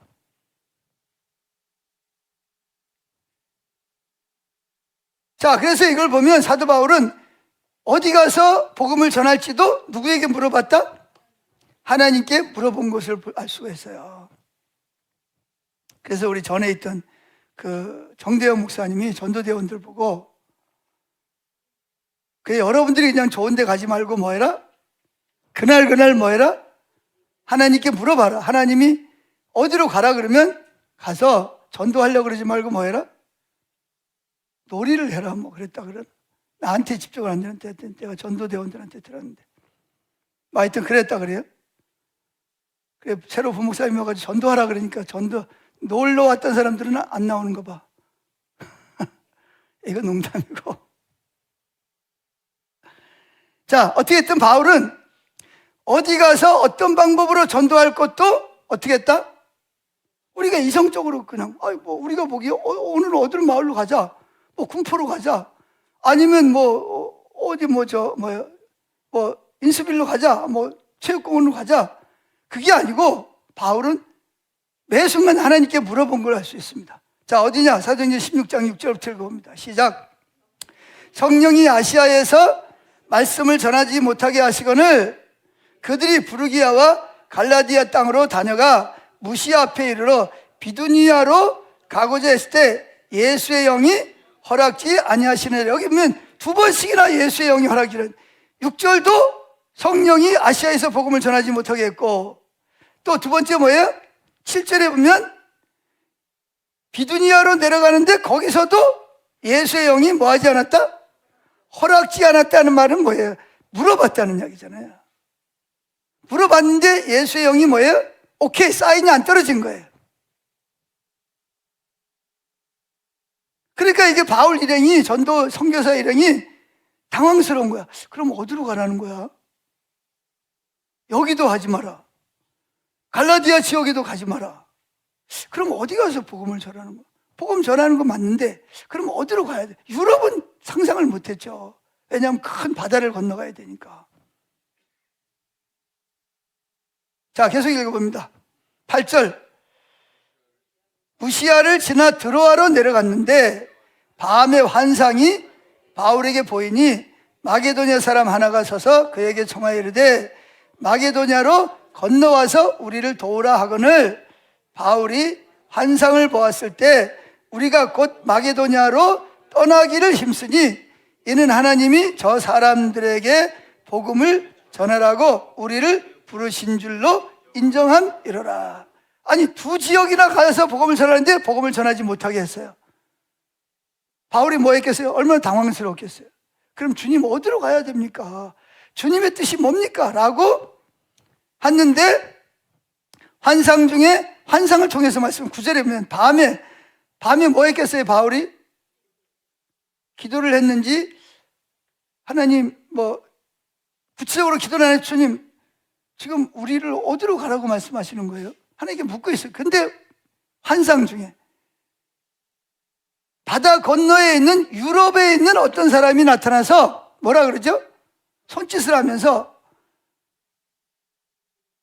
자, 그래서 이걸 보면 사도 바울은 어디 가서 복음을 전할지도 누구에게 물어봤다? 하나님께 물어본 것을 알 수가 있어요. 그래서 우리 전에 있던 그 정대현 목사님이 전도대원들 보고 여러분들이 그냥 좋은 데 가지 말고 뭐 해라? 그날 뭐 해라? 하나님께 물어봐라. 하나님이 어디로 가라 그러면 가서 전도하려고 그러지 말고 뭐 해라? 놀이를 해라 뭐 그랬다 그래. 나한테 집중을 안 되는데 내가 전도대원들한테 들었는데 뭐 하여튼 그랬다 그래요. 그래 새로 부목사님이 와가지고 전도하라 그러니까 전도 놀러 왔던 사람들은 안 나오는 거 봐. 이거 농담이고. 자, 어떻게 했든 바울은 어디 가서 어떤 방법으로 전도할 것도 어떻게 했다? 우리가 이성적으로 그냥 뭐 우리가 보기에 오늘 어느 마을로 가자, 뭐 군포로 가자, 아니면 뭐 어디 뭐 인수빌로 가자, 뭐 체육공원으로 가자. 그게 아니고 바울은 매 순간 하나님께 물어본 걸 할 수 있습니다. 자, 어디냐? 사도행전 16장 6절부터 읽어봅니다. 시작. 성령이 아시아에서 말씀을 전하지 못하게 하시거늘 그들이 부르기아와 갈라디아 땅으로 다녀가 무시아 앞에 이르러 비두니아로 가고자 했을 때 예수의 영이 허락지 아니하시네. 여기 보면 두 번씩이나 예수의 영이 허락지는 6절도 성령이 아시아에서 복음을 전하지 못하게 했고, 또 두 번째 뭐예요? 7절에 보면 비두니아로 내려가는데 거기서도 예수의 영이 뭐 하지 않았다? 허락지 않았다는 말은 뭐예요? 물어봤다는 이야기잖아요. 물어봤는데 예수의 영이 뭐예요? 오케이, 사인이 안 떨어진 거예요. 그러니까 이게 바울 일행이, 전도 선교사 일행이 당황스러운 거야. 그럼 어디로 가라는 거야? 여기도 하지 마라. 갈라디아 지역에도 가지 마라. 그럼 어디 가서 복음을 전하는 거야? 복음 전하는 거 맞는데 그럼 어디로 가야 돼? 유럽은 상상을 못했죠. 왜냐하면 큰 바다를 건너가야 되니까. 자, 계속 읽어봅니다. 8절. 무시아를 지나 드로아로 내려갔는데 밤에 환상이 바울에게 보이니 마게도냐 사람 하나가 서서 그에게 청하여 이르되 마게도냐로 건너와서 우리를 도우라 하거늘 바울이 환상을 보았을 때 우리가 곧 마게도냐로 떠나기를 힘쓰니 이는 하나님이 저 사람들에게 복음을 전하라고 우리를 부르신 줄로 인정함이로라. 아니, 두 지역이나 가서 복음을 전하는데 복음을 전하지 못하게 했어요. 바울이 뭐 했겠어요? 얼마나 당황스러웠겠어요. 그럼 주님 어디로 가야 됩니까? 주님의 뜻이 뭡니까? 라고 했는데 환상 중에 환상을 통해서 말씀 9절에 보면 밤에 뭐 했겠어요? 바울이 기도를 했는지 하나님 뭐 구체적으로 기도를 안 해도 주님 지금 우리를 어디로 가라고 말씀하시는 거예요? 하나님께 묻고 있어요. 근데 환상 중에 바다 건너에 있는 유럽에 있는 어떤 사람이 나타나서 뭐라 그러죠? 손짓을 하면서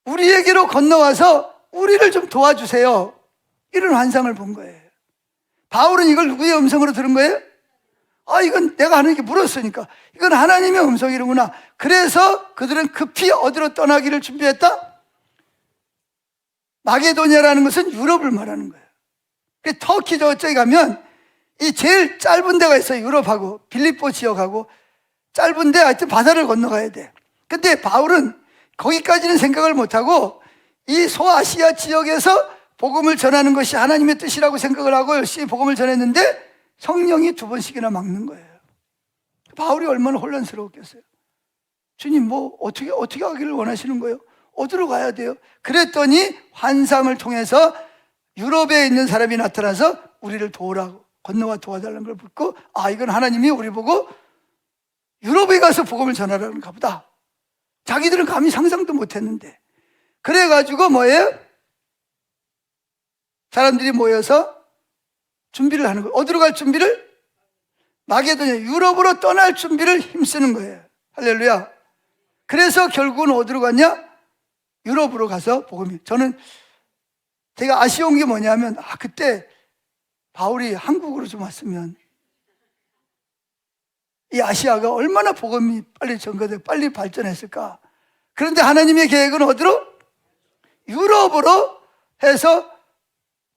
우리에게로 건너와서 우리를 좀 도와주세요. 이런 환상을 본 거예요. 바울은 이걸 누구의 음성으로 들은 거예요? 이건 내가 하나님께 물었으니까 이건 하나님의 음성이로구나. 그래서 그들은 급히 어디로 떠나기를 준비했다? 마게도냐라는 것은 유럽을 말하는 거예요. 터키 저쪽에 가면 이 제일 짧은 데가 있어요. 유럽하고 빌립보 지역하고 짧은데 하여튼 바다를 건너가야 돼. 근데 바울은 거기까지는 생각을 못하고 이 소아시아 지역에서 복음을 전하는 것이 하나님의 뜻이라고 생각을 하고 열심히 복음을 전했는데 성령이 두 번씩이나 막는 거예요. 바울이 얼마나 혼란스러웠겠어요. 주님 뭐 어떻게 하기를 원하시는 거예요? 어디로 가야 돼요? 그랬더니 환상을 통해서 유럽에 있는 사람이 나타나서 우리를 도우라고 건너와 도와달라는 걸 묻고 이건 하나님이 우리 보고 유럽에 가서 복음을 전하라는가 보다. 자기들은 감히 상상도 못했는데 그래가지고 뭐예요? 사람들이 모여서 준비를 하는 거예요. 어디로 갈 준비를? 마게도냐, 유럽으로 떠날 준비를 힘쓰는 거예요. 할렐루야. 그래서 결국은 어디로 갔냐? 유럽으로 가서 복음이. 저는 되게 아쉬운 게 뭐냐면 그때 바울이 한국으로 좀 왔으면 이 아시아가 얼마나 복음이 빨리 전거되고 빨리 발전했을까. 그런데 하나님의 계획은 어디로? 유럽으로 해서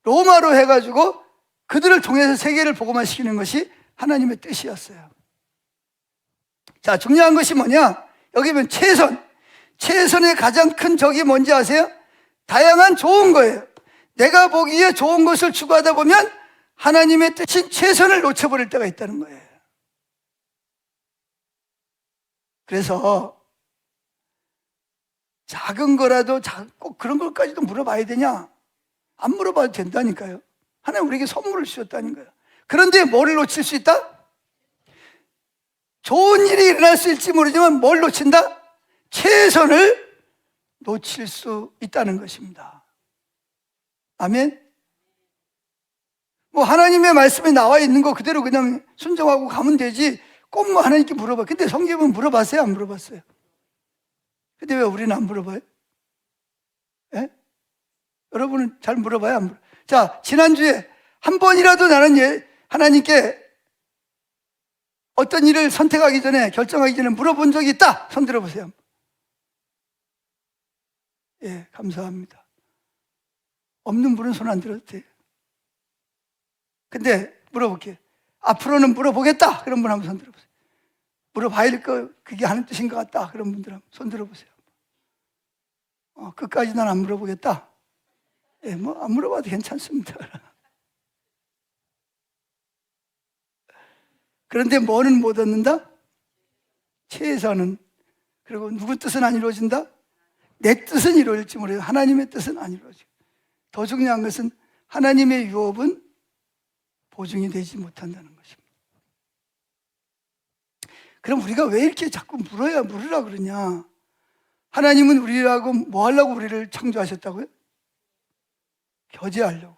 로마로 해가지고 그들을 통해서 세계를 복음화시키는 것이 하나님의 뜻이었어요. 자, 중요한 것이 뭐냐? 여기 보면 최선의 가장 큰 적이 뭔지 아세요? 다양한 좋은 거예요. 내가 보기에 좋은 것을 추구하다 보면 하나님의 뜻인 최선을 놓쳐버릴 때가 있다는 거예요. 그래서 작은 거라도 꼭 그런 것까지도 물어봐야 되냐? 안 물어봐도 된다니까요. 하나님 우리에게 선물을 주셨다는 거예요. 그런데 뭐를 놓칠 수 있다? 좋은 일이 일어날 수 있을지 모르지만 뭘 놓친다? 최선을 놓칠 수 있다는 것입니다. 아멘. 뭐 하나님의 말씀에 나와 있는 거 그대로 그냥 순종하고 가면 되지 꼭 뭐 하나님께 물어봐. 근데 성경은 물어봤어요? 안 물어봤어요? 근데 왜 우리는 안 물어봐요? 예? 여러분은 잘 물어봐요? 안 물어봐요? 자, 지난주에 한 번이라도 나는 하나님께 어떤 일을 선택하기 전에, 결정하기 전에 물어본 적이 있다. 손 들어보세요. 예, 감사합니다. 없는 분은 손 안 들어도 돼요. 근데 물어볼게요. 앞으로는 물어보겠다. 그런 분 한번 손 들어보세요. 물어봐야 될 거, 그게 하는 뜻인 것 같다. 그런 분들 한번 손 들어보세요. 끝까지 난 안 물어보겠다. 예, 뭐, 안 물어봐도 괜찮습니다. 그런데 뭐는 못 얻는다? 최선은. 그리고 누구 뜻은 안 이루어진다? 내 뜻은 이루어질지 모르겠어요. 하나님의 뜻은 안 이루어지고. 더 중요한 것은 하나님의 유업은 보증이 되지 못한다는 것입니다. 그럼 우리가 왜 이렇게 자꾸 물으라 그러냐? 하나님은 우리라고 뭐 하려고 우리를 창조하셨다고요? 교제하려고.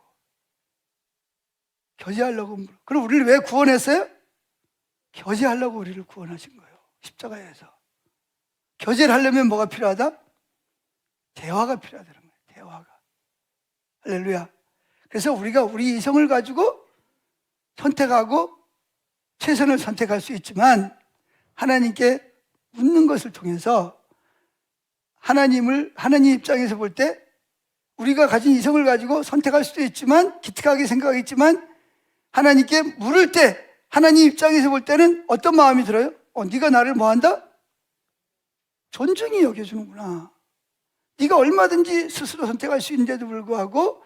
교제하려고. 그럼 우리를 왜 구원했어요? 교제하려고 우리를 구원하신 거예요. 십자가에서. 교제를 하려면 뭐가 필요하다? 대화가 필요하다는 거예요. 대화가. 할렐루야. 그래서 우리가 우리 이성을 가지고 선택하고 최선을 선택할 수 있지만 하나님께 묻는 것을 통해서 하나님 입장에서 볼 때 우리가 가진 이성을 가지고 선택할 수도 있지만 기특하게 생각하겠지만 하나님께 물을 때 하나님 입장에서 볼 때는 어떤 마음이 들어요? 네가 나를 뭐한다? 존중히 여겨주는구나. 네가 얼마든지 스스로 선택할 수 있는데도 불구하고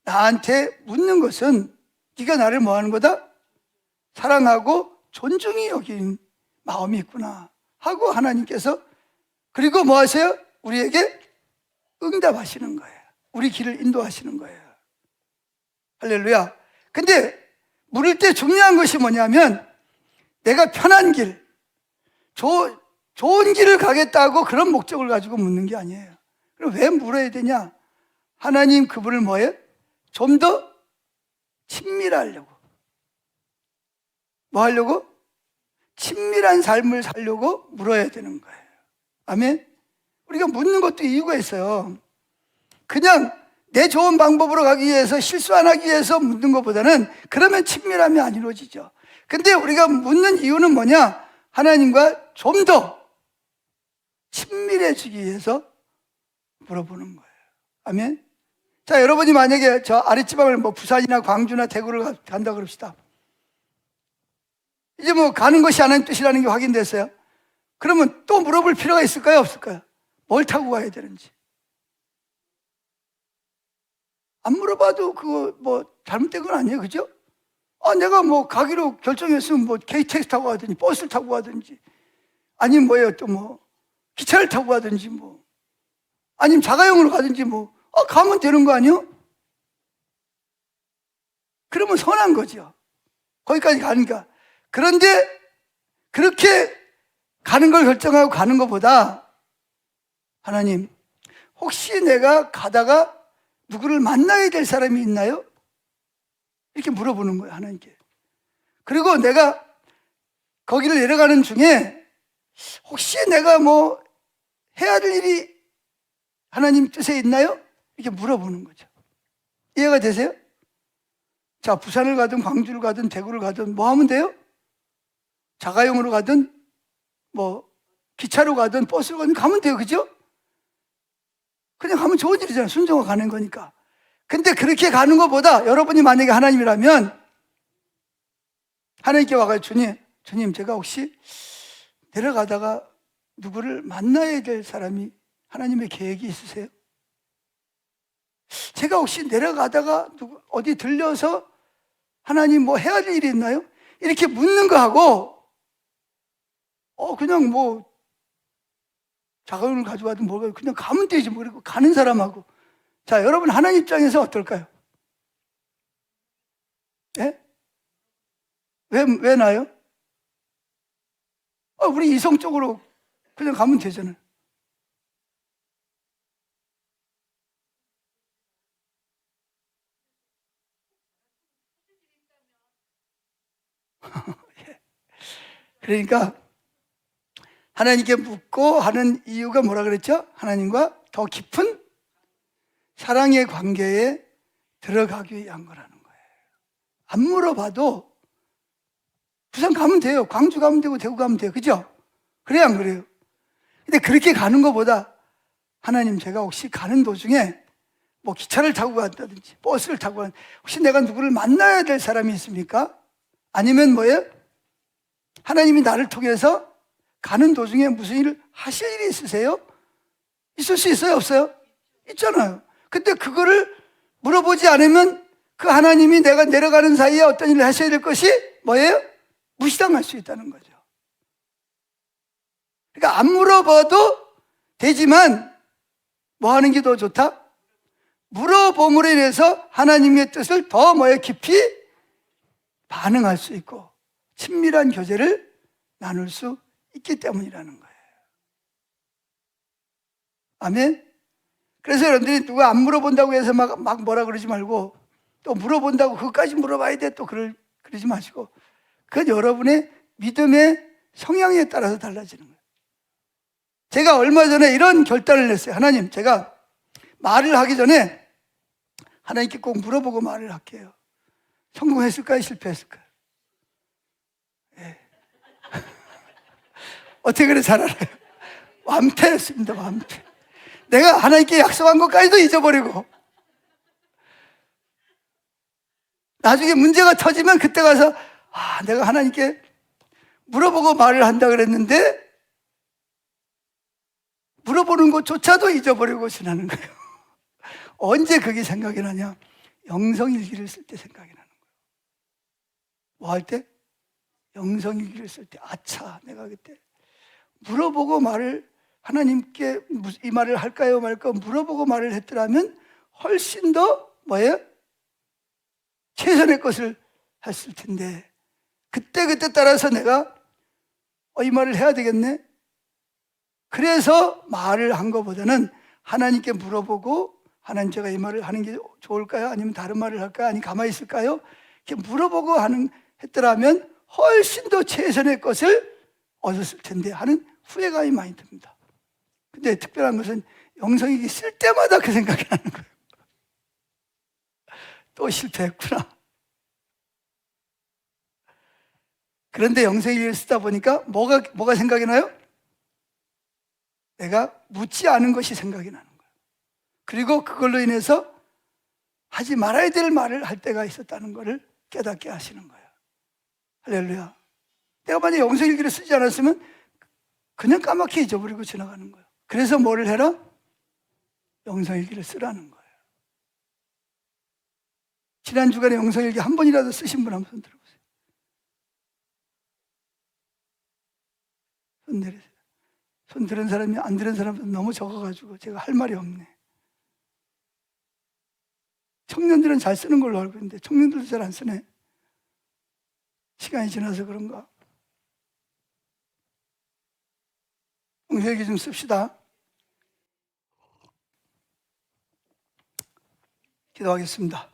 나한테 묻는 것은 네가 나를 뭐하는 거다? 사랑하고 존중히 여긴 마음이 있구나 하고 하나님께서 그리고 뭐 하세요? 우리에게 응답하시는 거예요. 우리 길을 인도하시는 거예요. 할렐루야. 근데 물을 때 중요한 것이 뭐냐면 내가 편한 길, 좋은 길을 가겠다고 그런 목적을 가지고 묻는 게 아니에요. 그럼 왜 물어야 되냐? 하나님 그분을 뭐예요? 좀 더 친밀하려고. 뭐 하려고? 친밀한 삶을 살려고 물어야 되는 거예요. 아멘? 우리가 묻는 것도 이유가 있어요. 그냥 내 좋은 방법으로 가기 위해서 실수 안 하기 위해서 묻는 것보다는 그러면 친밀함이 안 이루어지죠. 근데 우리가 묻는 이유는 뭐냐? 하나님과 좀 더 친밀해지기 위해서 물어보는 거예요. 아멘? 자, 여러분이 만약에 저 아랫지방을 뭐 부산이나 광주나 대구를 간다 그럽시다. 이제 뭐 가는 것이 하나님 뜻이라는 게 확인됐어요. 그러면 또 물어볼 필요가 있을까요? 없을까요? 뭘 타고 가야 되는지. 안 물어봐도 그거 뭐 잘못된 건 아니에요. 그죠? 내가 뭐 가기로 결정했으면 뭐 KTX 타고 가든지 버스를 타고 가든지 아니면 뭐예요? 또 뭐 기차를 타고 가든지 뭐 아니면 자가용으로 가든지 뭐 가면 되는 거 아니에요? 그러면 선한 거죠. 거기까지 가니까. 그런데 그렇게 가는 걸 결정하고 가는 것보다 하나님 혹시 내가 가다가 누구를 만나야 될 사람이 있나요? 이렇게 물어보는 거예요, 하나님께. 그리고 내가 거기를 내려가는 중에 혹시 내가 뭐 해야 될 일이 하나님 뜻에 있나요? 이렇게 물어보는 거죠. 이해가 되세요? 자, 부산을 가든 광주를 가든 대구를 가든 뭐 하면 돼요? 자가용으로 가든 뭐 기차로 가든 버스로 가든 가면 돼요. 그죠? 그냥 가면 좋은 일이잖아요. 순종하고 가는 거니까. 근데 그렇게 가는 것보다 여러분이 만약에 하나님이라면 하나님께 와가지고 주님 제가 혹시 내려가다가 누구를 만나야 될 사람이 하나님의 계획이 있으세요? 제가 혹시 내려가다가 어디 들려서 하나님 뭐 해야 할 일이 있나요? 이렇게 묻는 거하고 그냥 뭐 자가용을 가져와도 뭐가 그냥 가면 되지 뭐 그리고 가는 사람하고, 자 여러분 하나님 입장에서 어떨까요? 예? 왜 나요? 우리 이성적으로 그냥 가면 되잖아요. 그러니까 하나님께 묻고 하는 이유가 뭐라 그랬죠? 하나님과 더 깊은 사랑의 관계에 들어가기 위한 거라는 거예요. 안 물어봐도 부산 가면 돼요. 광주 가면 되고 대구 가면 돼요. 그죠? 그래요, 안 그래요? 근데 그렇게 가는 것보다 하나님, 제가 혹시 가는 도중에 뭐 기차를 타고 간다든지 버스를 타고 간다든지 혹시 내가 누구를 만나야 될 사람이 있습니까? 아니면 뭐예요? 하나님이 나를 통해서 가는 도중에 무슨 일을 하실 일이 있으세요? 있을 수 있어요? 없어요? 있잖아요. 근데 그거를 물어보지 않으면 그 하나님이 내가 내려가는 사이에 어떤 일을 하셔야 될 것이 뭐예요? 무시당할 수 있다는 거죠. 그러니까 안 물어봐도 되지만 뭐 하는 게 더 좋다? 물어봄으로 인해서 하나님의 뜻을 더 뭐에 깊이 반응할 수 있고 친밀한 교제를 나눌 수 있기 때문이라는 거예요. 아멘? 그래서 여러분들이 누가 안 물어본다고 해서 막 뭐라 그러지 말고, 또 물어본다고 그것까지 물어봐야 돼 또 그러지 마시고, 그건 여러분의 믿음의 성향에 따라서 달라지는 거예요. 제가 얼마 전에 이런 결단을 했어요. 하나님, 제가 말을 하기 전에 하나님께 꼭 물어보고 말을 할게요. 성공했을까요? 실패했을까요? 예. 어떻게 그래 잘 알아요? 완패했습니다. 완패. 내가 하나님께 약속한 것까지도 잊어버리고 나중에 문제가 터지면 그때 가서 내가 하나님께 물어보고 말을 한다 그랬는데 물어보는 것조차도 잊어버리고 지나는 거예요. 언제 그게 생각이 나냐? 영성일기를 쓸 때 생각이 나는 거예요. 뭐 할 때? 영성일기를 쓸 때. 아차, 내가 그때 물어보고 말을, 하나님께 이 말을 할까요 말까요 물어보고 말을 했더라면 훨씬 더 뭐예요? 최선의 것을 했을 텐데, 그때 따라서 내가 이 말을 해야 되겠네. 그래서 말을 한 것보다는 하나님께 물어보고, 하나님 제가 이 말을 하는 게 좋을까요? 아니면 다른 말을 할까요? 아니면 가만히 있을까요? 이렇게 물어보고 했더라면 훨씬 더 최선의 것을 얻었을 텐데 하는 후회감이 많이 듭니다. 근데 특별한 것은 영성일기 쓸 때마다 그 생각이 나는 거예요. 또 실패했구나. 그런데 영성일기를 쓰다 보니까 뭐가 생각이 나요? 내가 묻지 않은 것이 생각이 나는 거예요. 그리고 그걸로 인해서 하지 말아야 될 말을 할 때가 있었다는 것을 깨닫게 하시는 거예요. 할렐루야. 내가 만약에 영성일기를 쓰지 않았으면 그냥 까맣게 잊어버리고 지나가는 거예요. 그래서 뭐를 해라? 영성일기를 쓰라는 거예요. 지난 주간에 영성일기 한 번이라도 쓰신 분 한번 손 들어보세요. 손 내리세요. 손 들은 사람이 안 들은 사람은 너무 적어가지고 제가 할 말이 없네. 청년들은 잘 쓰는 걸로 알고 있는데 청년들도 잘 안 쓰네. 시간이 지나서 그런가? 영성일기 좀 씁시다. 기도하겠습니다.